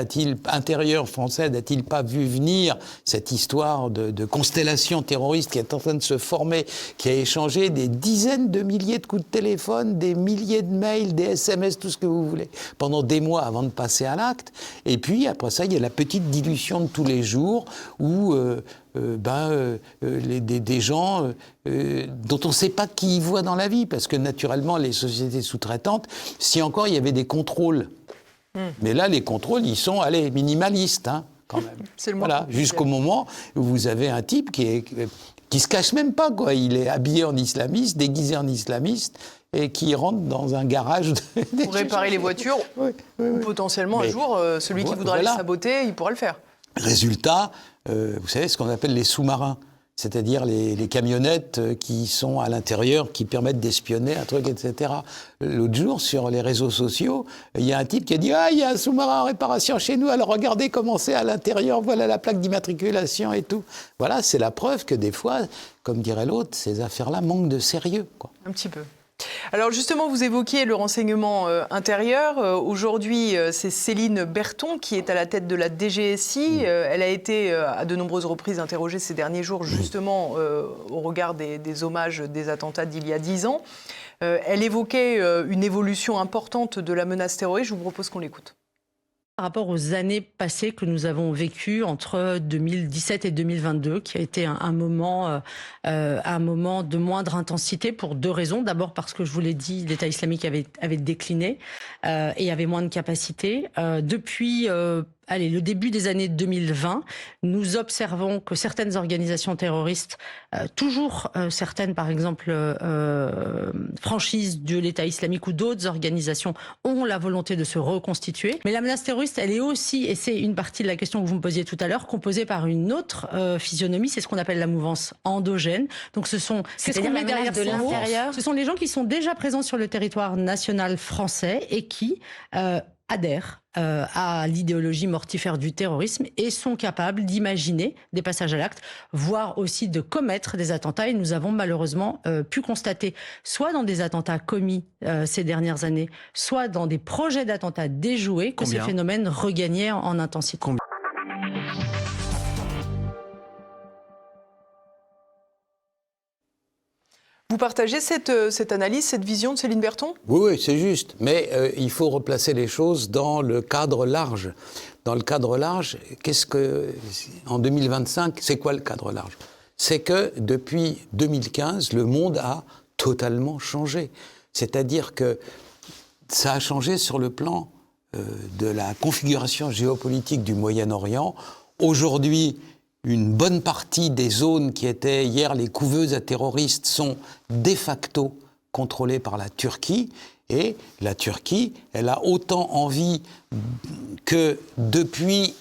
intérieur français n'a-t-il pas vu venir cette histoire de constellation terroriste qui est en train de se former, qui a échangé des dizaines de milliers de coups de téléphone, des milliers de mails, des SMS, tout ce que vous voulez, pendant des mois avant de passer à l'acte. Et puis après ça, il y a la petite dilution de tous les jours où des gens dont on ne sait pas qui y voit dans la vie, parce que naturellement, les sociétés sous-traitantes, si encore il y avait des contrôles, mais là, les contrôles, ils sont, minimalistes, hein, quand même. C'est le voilà, jusqu'au moment où vous avez un type qui se cache même pas, quoi. Il est habillé en islamiste, déguisé en islamiste, et qui rentre dans un garage pour réparer les voitures, ou potentiellement un jour, celui qui voudra les saboter, il pourra le faire. Résultat, vous savez ce qu'on appelle les sous-marins. c'est-à-dire les camionnettes qui sont à l'intérieur, qui permettent d'espionner un truc, etc. L'autre jour, sur les réseaux sociaux, il y a un type qui a dit « Ah, il y a un sous-marin en réparation chez nous, alors regardez comment c'est à l'intérieur, voilà la plaque d'immatriculation et tout. » Voilà, c'est la preuve que des fois, comme dirait l'autre, ces affaires-là manquent de sérieux, quoi. Un petit peu. Alors justement, vous évoquiez le renseignement intérieur. Aujourd'hui, c'est Céline Berthon qui est à la tête de la DGSI. Elle a été à de nombreuses reprises interrogée ces derniers jours, justement au regard des hommages des attentats d'il y a 10 ans. Elle évoquait une évolution importante de la menace terroriste. Je vous propose qu'on l'écoute. Par rapport aux années passées que nous avons vécues entre 2017 et 2022, qui a été un moment de moindre intensité pour 2 raisons. D'abord parce que, je vous l'ai dit, l'État islamique avait décliné et avait moins de capacité. Depuis le début des années 2020, nous observons que certaines organisations terroristes, toujours certaines par exemple franchises de l'État islamique ou d'autres organisations, ont la volonté de se reconstituer. Mais la menace terroriste, elle est aussi, et c'est une partie de la question que vous me posiez tout à l'heure, composée par une autre physionomie, c'est ce qu'on appelle la mouvance endogène. Donc ce sont, qu'est-ce qu'on met derrière de l'intérieur ? Ce sont les gens qui sont déjà présents sur le territoire national français et qui adhèrent à l'idéologie mortifère du terrorisme et sont capables d'imaginer des passages à l'acte, voire aussi de commettre des attentats. Et nous avons malheureusement pu constater, soit dans des attentats commis ces dernières années, soit dans des projets d'attentats déjoués, que ces phénomènes regagnaient en intensité. Vous partagez cette analyse, cette vision de Céline Berthon ? Oui, c'est juste. Mais il faut replacer les choses dans le cadre large. Dans le cadre large, en 2025, c'est quoi le cadre large ? C'est que depuis 2015, le monde a totalement changé. C'est-à-dire que ça a changé sur le plan de la configuration géopolitique du Moyen-Orient. Aujourd'hui, une bonne partie des zones qui étaient hier les couveuses à terroristes sont de facto contrôlées par la Turquie. Et la Turquie, elle a autant envie que depuis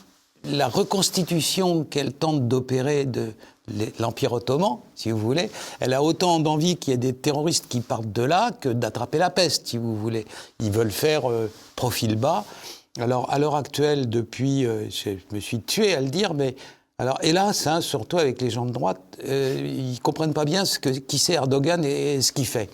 la reconstitution qu'elle tente d'opérer de l'Empire ottoman, si vous voulez, elle a autant d'envie qu'il y ait des terroristes qui partent de là que d'attraper la peste, si vous voulez. Ils veulent faire profil bas. Alors, à l'heure actuelle, depuis, je me suis tué à le dire, mais alors, hélas, surtout avec les gens de droite, ils ne comprennent pas bien qui c'est Erdogan et ce qu'il fait.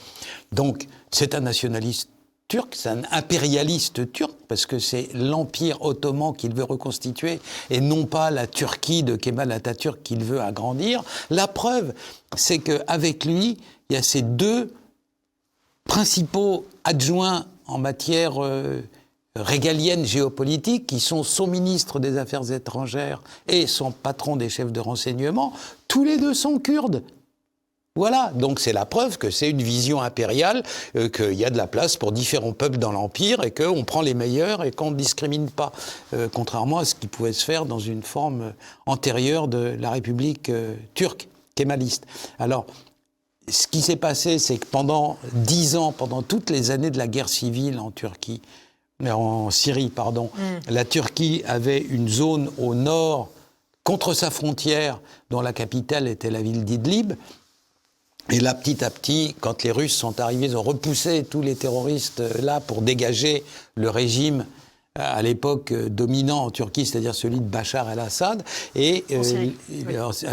Donc, c'est un nationaliste turc, c'est un impérialiste turc, parce que c'est l'Empire ottoman qu'il veut reconstituer, et non pas la Turquie de Kemal Atatürk qu'il veut agrandir. La preuve, c'est qu'avec lui, il y a ces 2 principaux adjoints en matière régalienne géopolitique, qui sont son ministre des Affaires étrangères et son patron des chefs de renseignement, tous les 2 sont kurdes. Voilà, donc c'est la preuve que c'est une vision impériale, qu'il y a de la place pour différents peuples dans l'Empire et qu'on prend les meilleurs et qu'on ne discrimine pas, contrairement à ce qui pouvait se faire dans une forme antérieure de la République turque, kémaliste. Alors, ce qui s'est passé, c'est que pendant 10 ans, pendant toutes les années de la guerre civile en Syrie, la Turquie avait une zone au nord, contre sa frontière, dont la capitale était la ville d'Idlib. Et là, petit à petit, quand les Russes sont arrivés, ils ont repoussé tous les terroristes là pour dégager le régime à l'époque dominant en Turquie, c'est-à-dire celui de Bachar el-Assad. Et,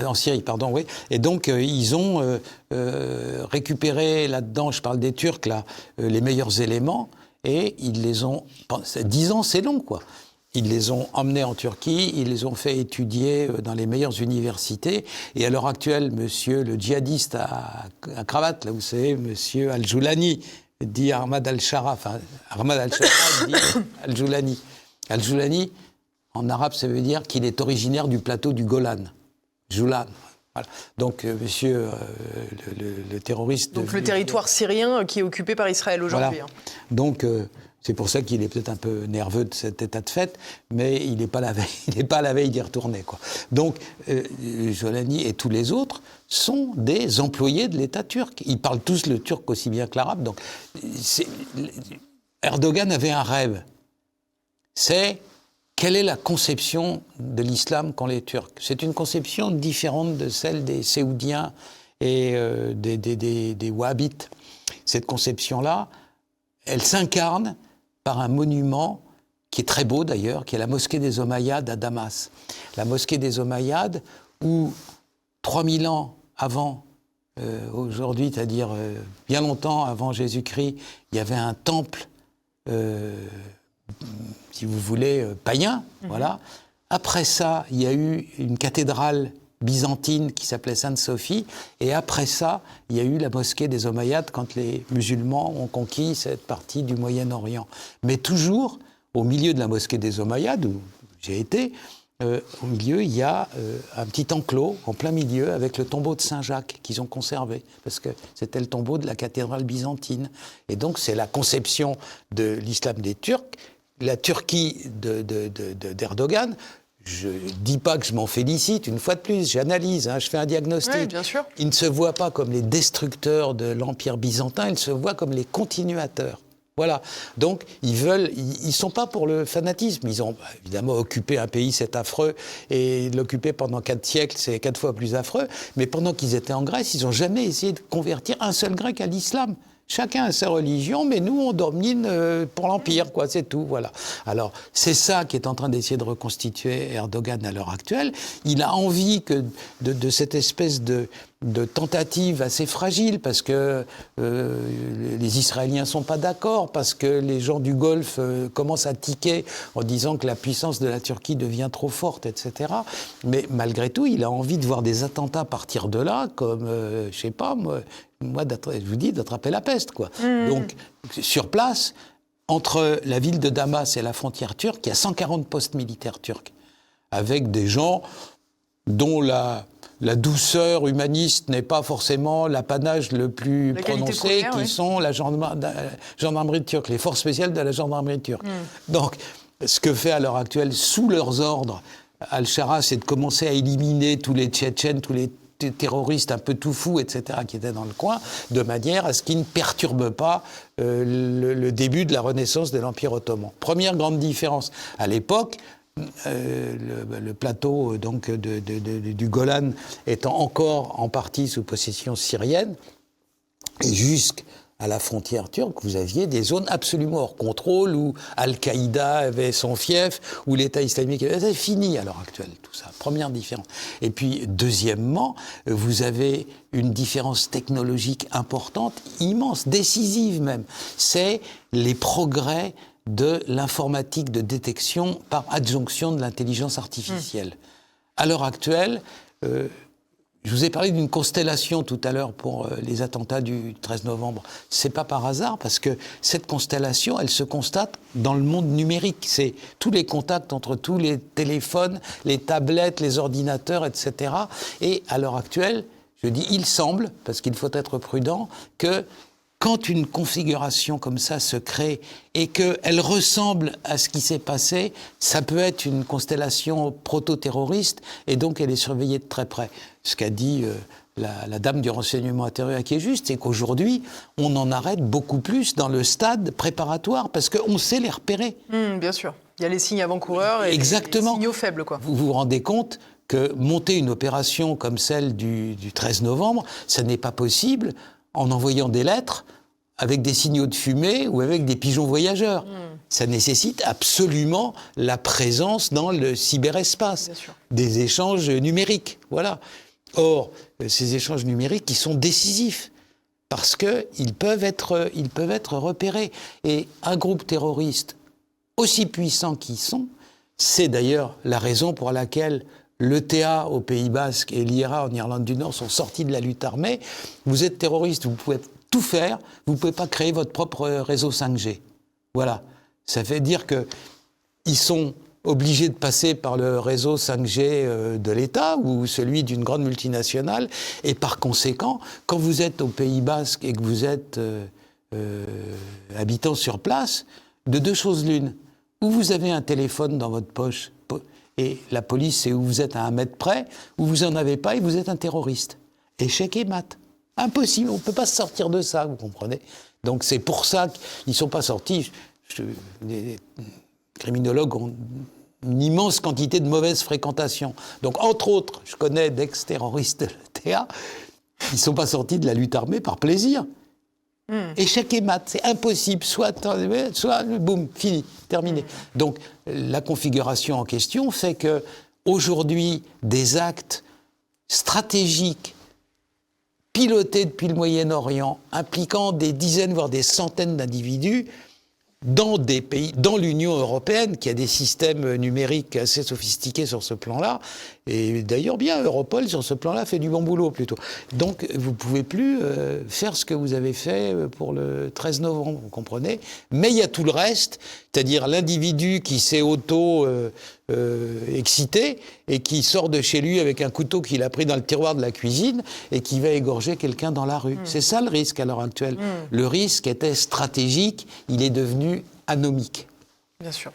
en Syrie, pardon, oui. Et donc, ils ont récupéré là-dedans, je parle des Turcs, là, les meilleurs éléments, et ils les ont... 10 ans, c'est long, quoi. Ils les ont emmenés en Turquie, ils les ont fait étudier dans les meilleures universités. Et à l'heure actuelle, monsieur le djihadiste à cravate, là, vous savez, monsieur Al-Joulani, dit Ahmad al-Shara, enfin, Ahmad al-Shara dit Al-Joulani. Al-Joulani, en arabe, ça veut dire qu'il est originaire du plateau du Golan. Joulan. Voilà. Donc, monsieur le terroriste... Donc, le territoire syrien qui est occupé par Israël aujourd'hui. Voilà. Donc... c'est pour ça qu'il est peut-être un peu nerveux de cet état de fait, mais il n'est pas à la veille d'y retourner, quoi. Donc, Joulani et tous les autres sont des employés de l'État turc. Ils parlent tous le turc aussi bien que l'arabe. Donc, Erdogan avait un rêve. C'est quelle est la conception de l'islam qu'ont les Turcs? C'est une conception différente de celle des Séoudiens et des Wahhabites. Cette conception-là, elle s'incarne par un monument qui est très beau d'ailleurs, qui est la mosquée des Omeyyades à Damas. La mosquée des Omeyyades, où 3000 ans avant, aujourd'hui, c'est-à-dire bien longtemps avant Jésus-Christ, il y avait un temple, si vous voulez, païen, voilà. Après ça, il y a eu une cathédrale byzantine qui s'appelait Sainte-Sophie, et après ça, il y a eu la mosquée des Omeyyades quand les musulmans ont conquis cette partie du Moyen-Orient. Mais toujours, au milieu de la mosquée des Omeyyades, où j'ai été, au milieu, il y a un petit enclos, en plein milieu, avec le tombeau de Saint-Jacques, qu'ils ont conservé, parce que c'était le tombeau de la cathédrale byzantine. Et donc, c'est la conception de l'islam des Turcs. La Turquie d'Erdogan, je ne dis pas que je m'en félicite, une fois de plus, j'analyse, je fais un diagnostic. Oui, bien sûr. Ils ne se voient pas comme les destructeurs de l'Empire byzantin, ils se voient comme les continuateurs. Voilà. Donc, ils sont pas pour le fanatisme. Ils ont évidemment occupé un pays, c'est affreux, et l'occuper pendant 4 siècles, c'est 4 fois plus affreux. Mais pendant qu'ils étaient en Grèce, ils n'ont jamais essayé de convertir un seul Grec à l'islam. Chacun a sa religion, mais nous, on domine pour l'Empire, quoi, c'est tout, voilà. Alors, c'est ça qui est en train d'essayer de reconstituer Erdogan à l'heure actuelle. Il a envie que de cette espèce de tentative assez fragile, parce que les Israéliens ne sont pas d'accord, parce que les gens du Golfe commencent à tiquer en disant que la puissance de la Turquie devient trop forte, etc. Mais malgré tout, il a envie de voir des attentats partir de là, comme, je sais pas, moi je vous dis, d'attraper la peste, quoi. Donc, sur place, entre la ville de Damas et la frontière turque, il y a 140 postes militaires turcs, avec des gens dont la douceur humaniste n'est pas forcément l'apanage le plus prononcé, qui sont la gendarmerie turque, les forces spéciales de la gendarmerie turque. Donc, ce que fait à l'heure actuelle, sous leurs ordres, Al-Shara, c'est de commencer à éliminer tous les Tchétchènes, tous les terroristes un peu tout fous, etc., qui étaient dans le coin, de manière à ce qu'ils ne perturbent pas le début de la renaissance de l'Empire ottoman. Première grande différence. À l'époque, le plateau donc, du Golan étant encore en partie sous possession syrienne, et jusqu'à la frontière turque, vous aviez des zones absolument hors contrôle, où Al-Qaïda avait son fief, où l'État islamique avait... C'est fini à l'heure actuelle, tout ça. Première différence. Et puis, deuxièmement, vous avez une différence technologique importante, immense, décisive même. C'est les progrès de l'informatique de détection par adjonction de l'intelligence artificielle. À l'heure actuelle, je vous ai parlé d'une constellation tout à l'heure pour les attentats du 13 novembre. C'est pas par hasard, parce que cette constellation, elle se constate dans le monde numérique. C'est tous les contacts entre tous les téléphones, les tablettes, les ordinateurs, etc. Et à l'heure actuelle, je dis il semble, parce qu'il faut être prudent, que quand une configuration comme ça se crée et qu'elle ressemble à ce qui s'est passé, ça peut être une constellation proto-terroriste, et donc elle est surveillée de très près. Ce qu'a dit la dame du renseignement intérieur, qui est juste, c'est qu'aujourd'hui, on en arrête beaucoup plus dans le stade préparatoire, parce qu'on sait les repérer. Bien sûr. Il y a les signes avant-coureurs et exactement. Les signaux faibles, quoi. Vous vous rendez compte que monter une opération comme celle du 13 novembre, ça n'est pas possible en envoyant des lettres avec des signaux de fumée ou avec des pigeons voyageurs. Ça nécessite absolument la présence dans le cyberespace, des échanges numériques. Voilà. Or, ces échanges numériques, ils sont décisifs parce qu'ils peuvent être repérés. Et un groupe terroriste, aussi puissant qu'ils sont, c'est d'ailleurs la raison pour laquelle l'ETA au Pays Basque et l'IRA en Irlande du Nord sont sortis de la lutte armée. Vous êtes terroriste, vous pouvez tout faire, vous ne pouvez pas créer votre propre réseau 5G. Voilà. Ça veut dire qu'ils sont obligés de passer par le réseau 5G de l'État ou celui d'une grande multinationale, et par conséquent, quand vous êtes au Pays Basque et que vous êtes habitant sur place, de deux choses l'une. Ou vous avez un téléphone dans votre poche, et la police sait où vous êtes à 1 mètre près, ou vous n'en avez pas et vous êtes un terroriste. Échec et mat. Impossible, on ne peut pas se sortir de ça, vous comprenez? Donc c'est pour ça qu'ils ne sont pas sortis. Les criminologues ont une immense quantité de mauvaise fréquentation. Donc, entre autres, je connais d'ex-terroristes de l'ETA qui ne sont pas sortis de la lutte armée par plaisir. Échec et mat, c'est impossible. Soit boum, fini, terminé. Donc, la configuration en question fait que aujourd'hui, des actes stratégiques pilotés depuis le Moyen-Orient, impliquant des dizaines, voire des centaines d'individus, dans des pays, dans l'Union européenne, qui a des systèmes numériques assez sophistiqués sur ce plan-là, et d'ailleurs bien, Europol, sur ce plan-là, fait du bon boulot plutôt. Donc, vous ne pouvez plus faire ce que vous avez fait pour le 13 novembre, vous comprenez ? Mais il y a tout le reste, c'est-à-dire l'individu qui s'est excité et qui sort de chez lui avec un couteau qu'il a pris dans le tiroir de la cuisine et qui va égorger quelqu'un dans la rue. C'est ça le risque à l'heure actuelle. Le risque était stratégique, il est devenu anomique. Bien sûr.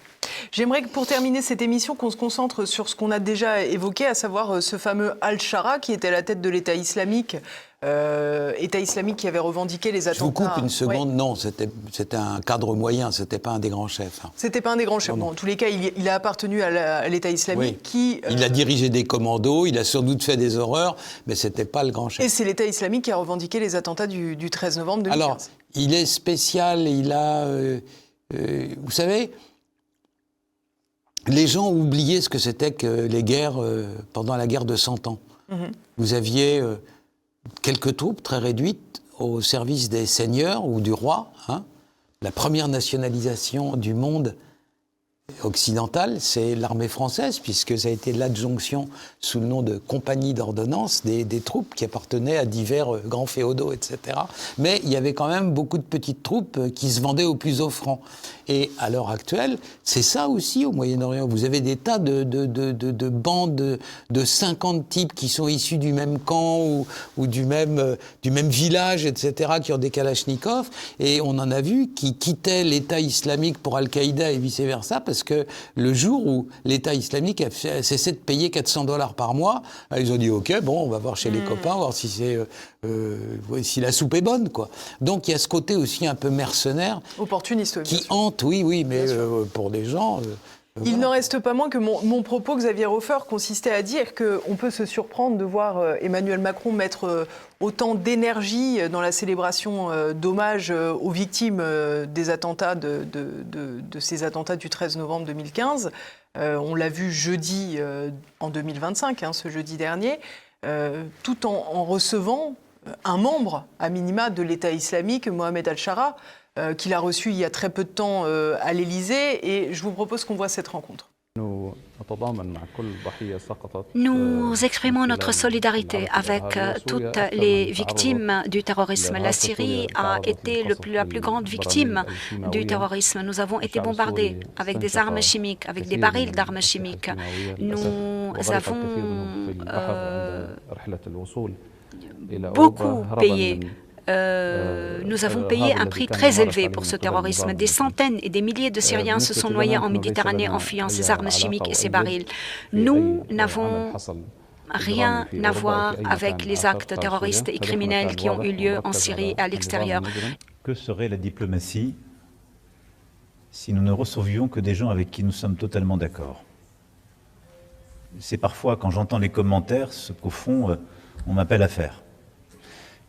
J'aimerais que pour terminer cette émission, qu'on se concentre sur ce qu'on a déjà évoqué, à savoir ce fameux Al-Shara qui était à la tête de l'État islamique. État islamique qui avait revendiqué les attentats. Je vous coupe une seconde, non, c'était un cadre moyen, c'était pas un des grands chefs. C'était pas un des grands chefs. Bon, en tous les cas, il a appartenu à l'État islamique qui... Il a dirigé des commandos, il a sans doute fait des horreurs, mais c'était pas le grand chef. Et c'est l'État islamique qui a revendiqué les attentats du 13 novembre 2015. Alors, il est spécial, il a... vous savez, les gens ont oublié ce que c'était que les guerres pendant la guerre de 100 ans. Vous aviez... quelques troupes très réduites au service des seigneurs ou du roi. La première nationalisation du monde occidental, c'est l'armée française, puisque ça a été l'adjonction sous le nom de compagnie d'ordonnance des troupes qui appartenaient à divers grands féodaux, etc. Mais il y avait quand même beaucoup de petites troupes qui se vendaient au plus offrant. Et à l'heure actuelle, c'est ça aussi au Moyen-Orient. Vous avez des tas de bandes de 50 types qui sont issus du même camp ou du même village, etc., qui ont des kalachnikovs. Et on en a vu qui quittaient l'État islamique pour Al-Qaïda et vice-versa, parce que le jour où l'État islamique a cessé de payer $400 par mois, ils ont dit « Ok, bon, on va voir chez les copains, voir si si la soupe est bonne, quoi. » Donc il y a ce côté aussi un peu mercenaire. Opportuniste, qui hante, oui, mais pour des gens... Il n'en reste pas moins que mon propos, Xavier Hofer, consistait à dire qu'on peut se surprendre de voir Emmanuel Macron mettre autant d'énergie dans la célébration d'hommage aux victimes des attentats de ces attentats du 13 novembre 2015. On l'a vu jeudi en 2025, ce jeudi dernier, tout en recevant un membre, à minima, de l'État islamique, Mohamed Al-Shara, qu'il a reçu il y a très peu de temps à l'Élysée. Et je vous propose qu'on voit cette rencontre. Nous exprimons notre solidarité avec toutes les victimes du terrorisme. La Syrie a été la plus grande victime du terrorisme. Nous avons été bombardés avec des armes chimiques, avec des barils d'armes chimiques. Nous avons beaucoup payé. Nous avons payé un prix très élevé pour ce terrorisme. Des centaines et des milliers de Syriens se sont noyés en Méditerranée en fuyant ces armes chimiques et ces barils. Nous n'avons rien à voir avec les actes terroristes et criminels qui ont eu lieu en Syrie et à l'extérieur. Que serait la diplomatie si nous ne recevions que des gens avec qui nous sommes totalement d'accord? C'est parfois, quand j'entends les commentaires, ce qu'au fond, on m'appelle à faire.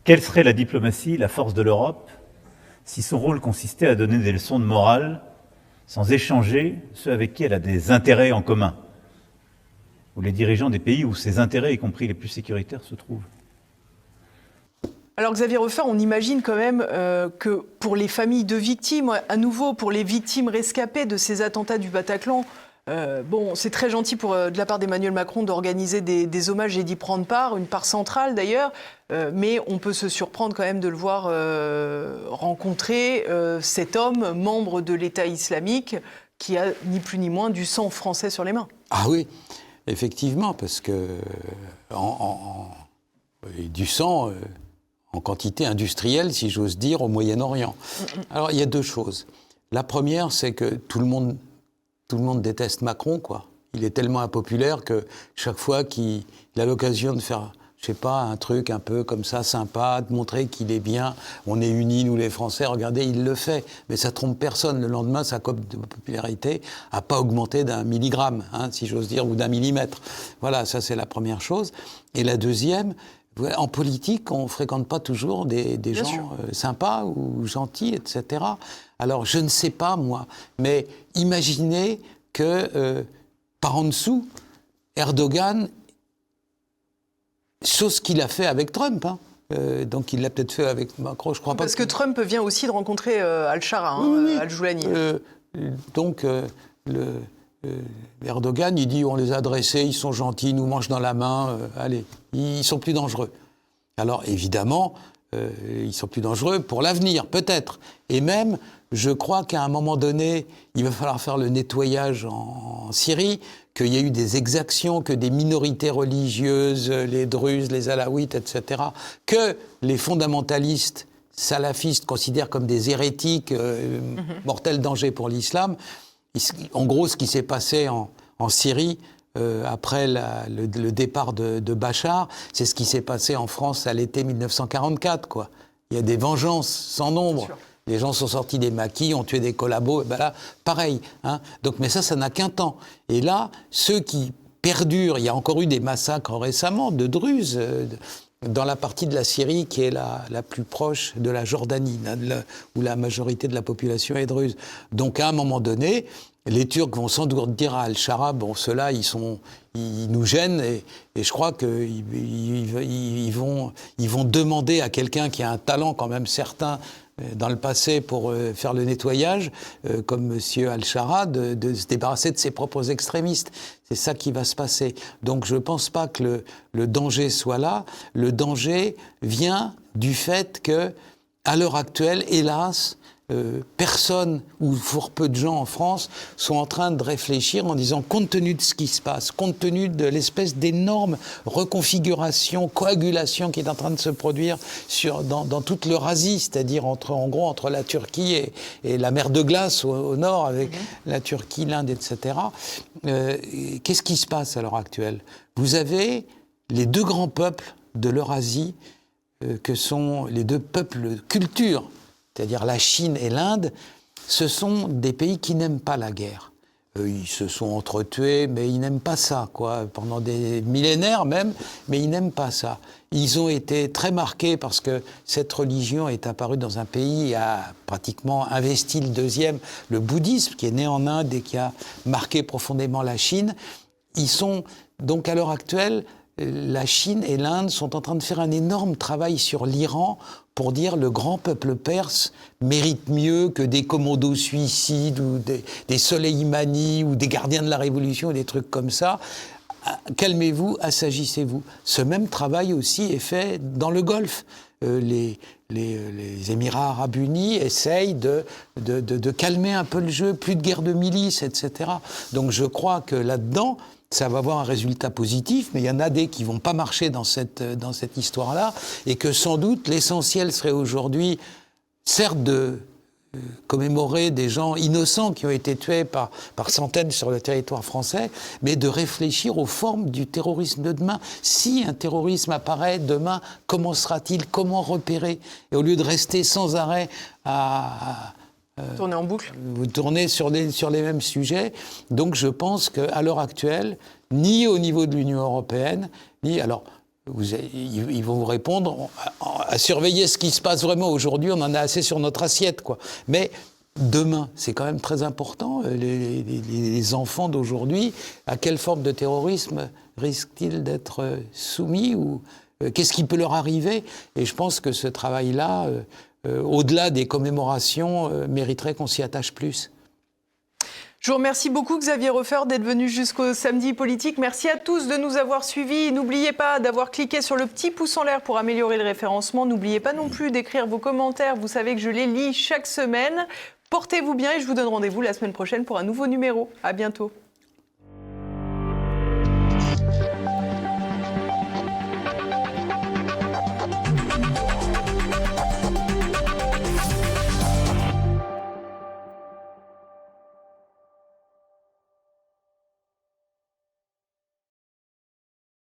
Quelle serait la diplomatie, la force de l'Europe, si son rôle consistait à donner des leçons de morale sans échanger ceux avec qui elle a des intérêts en commun, ou les dirigeants des pays où ces intérêts, y compris les plus sécuritaires, se trouvent? Alors Xavier Hofer, on imagine quand même que pour les familles de victimes, à nouveau pour les victimes rescapées de ces attentats du Bataclan, c'est très gentil de la part d'Emmanuel Macron d'organiser des hommages et d'y prendre part, une part centrale d'ailleurs, mais on peut se surprendre quand même de le voir rencontrer cet homme, membre de l'État islamique, qui a ni plus ni moins du sang français sur les mains. Ah oui, effectivement, parce que du sang en quantité industrielle, si j'ose dire, au Moyen-Orient. Alors il y a deux choses. La première, c'est que tout le monde déteste Macron, quoi. Il est tellement impopulaire que chaque fois qu'il a l'occasion de faire je sais pas, un truc un peu comme ça, sympa, de montrer qu'il est bien, on est unis, nous les Français, regardez, il le fait. Mais ça trompe personne. Le lendemain, sa cote de popularité n'a pas augmenté d'1 milligramme, si j'ose dire, ou d'1 millimètre. Voilà, ça c'est la première chose. Et la deuxième, en politique, on ne fréquente pas toujours des gens sympas ou gentils, etc. Alors, je ne sais pas, moi, mais imaginez que, par en dessous, Erdogan... Chose qu'il a fait avec Trump, donc il l'a peut-être fait avec Macron, je crois pas. Parce que Trump vient aussi de rencontrer Al-Shara, Al-Joulani. Donc Erdogan, il dit on les a dressés, ils sont gentils, ils nous mangent dans la main, allez, ils sont plus dangereux. Alors évidemment, ils sont plus dangereux pour l'avenir, peut-être. Et même, je crois qu'à un moment donné, il va falloir faire le nettoyage en Syrie, qu'il y a eu des exactions, que des minorités religieuses, les Druzes, les Alaouites, etc., que les fondamentalistes salafistes considèrent comme des hérétiques, mortel danger pour l'islam. En gros, ce qui s'est passé en Syrie, après le départ de Bachar, c'est ce qui s'est passé en France à l'été 1944, quoi. Il y a des vengeances sans nombre. Les gens sont sortis des maquis, ont tué des collabos, et ben là, pareil. Donc, mais ça n'a qu'un temps. Et là, ceux qui perdurent, il y a encore eu des massacres récemment de Druzes, dans la partie de la Syrie qui est la plus proche de la Jordanie, où la majorité de la population est druze. Donc, à un moment donné, les Turcs vont sans doute dire à Al-Shara, bon, ceux-là, ils nous gênent, et je crois qu'ils vont demander à quelqu'un qui a un talent quand même certain dans le passé pour faire le nettoyage, comme M. Al-Shara, de se débarrasser de ses propres extrémistes. C'est ça qui va se passer. Donc je ne pense pas que le danger soit là. Le danger vient du fait que, à l'heure actuelle, hélas, personne ou fort peu de gens en France sont en train de réfléchir en disant, compte tenu de ce qui se passe, compte tenu de l'espèce d'énorme reconfiguration, coagulation qui est en train de se produire dans toute l'Eurasie, c'est-à-dire en gros entre la Turquie et la mer de glace au nord, avec la Turquie, l'Inde, etc. Qu'est-ce qui se passe à l'heure actuelle? Vous avez les deux grands peuples de l'Eurasie, que sont les deux peuples culture, c'est-à-dire la Chine et l'Inde, ce sont des pays qui n'aiment pas la guerre. Ils se sont entretués, mais ils n'aiment pas ça, quoi, pendant des millénaires même, mais ils n'aiment pas ça. Ils ont été très marqués parce que cette religion est apparue dans un pays et a pratiquement investi le deuxième, le bouddhisme, qui est né en Inde et qui a marqué profondément la Chine. Ils sont, donc à l'heure actuelle, la Chine et l'Inde sont en train de faire un énorme travail sur l'Iran pour dire le grand peuple perse mérite mieux que des commandos suicides ou des Soleimani ou des gardiens de la Révolution ou des trucs comme ça. Calmez-vous, assagissez-vous. Ce même travail aussi est fait dans le Golfe. Les Émirats arabes unis essayent de calmer un peu le jeu, plus de guerre de milices, etc. Donc je crois que là-dedans, ça va avoir un résultat positif, mais il y en a des qui ne vont pas marcher dans cette histoire-là, et que sans doute l'essentiel serait aujourd'hui, certes de commémorer des gens innocents qui ont été tués par centaines sur le territoire français, mais de réfléchir aux formes du terrorisme de demain. Si un terrorisme apparaît demain, comment sera-t-il? Comment repérer? Et au lieu de rester sans arrêt à tourner en boucle. Vous tournez sur les mêmes sujets. Donc je pense qu'à l'heure actuelle, ni au niveau de l'Union européenne, ni... Alors, ils vont vous répondre à surveiller ce qui se passe vraiment aujourd'hui, on en a assez sur notre assiette, quoi. Mais demain, c'est quand même très important, les enfants d'aujourd'hui, à quelle forme de terrorisme risquent-ils d'être soumis, ou qu'est-ce qui peut leur arriver? Et je pense que ce travail-là, au-delà des commémorations, mériterait qu'on s'y attache plus. Je vous remercie beaucoup, Xavier Refer, d'être venu jusqu'au Samedi Politique. Merci à tous de nous avoir suivis. N'oubliez pas d'avoir cliqué sur le petit pouce en l'air pour améliorer le référencement. N'oubliez pas non plus d'écrire vos commentaires. Vous savez que je les lis chaque semaine. Portez-vous bien et je vous donne rendez-vous la semaine prochaine pour un nouveau numéro. À bientôt.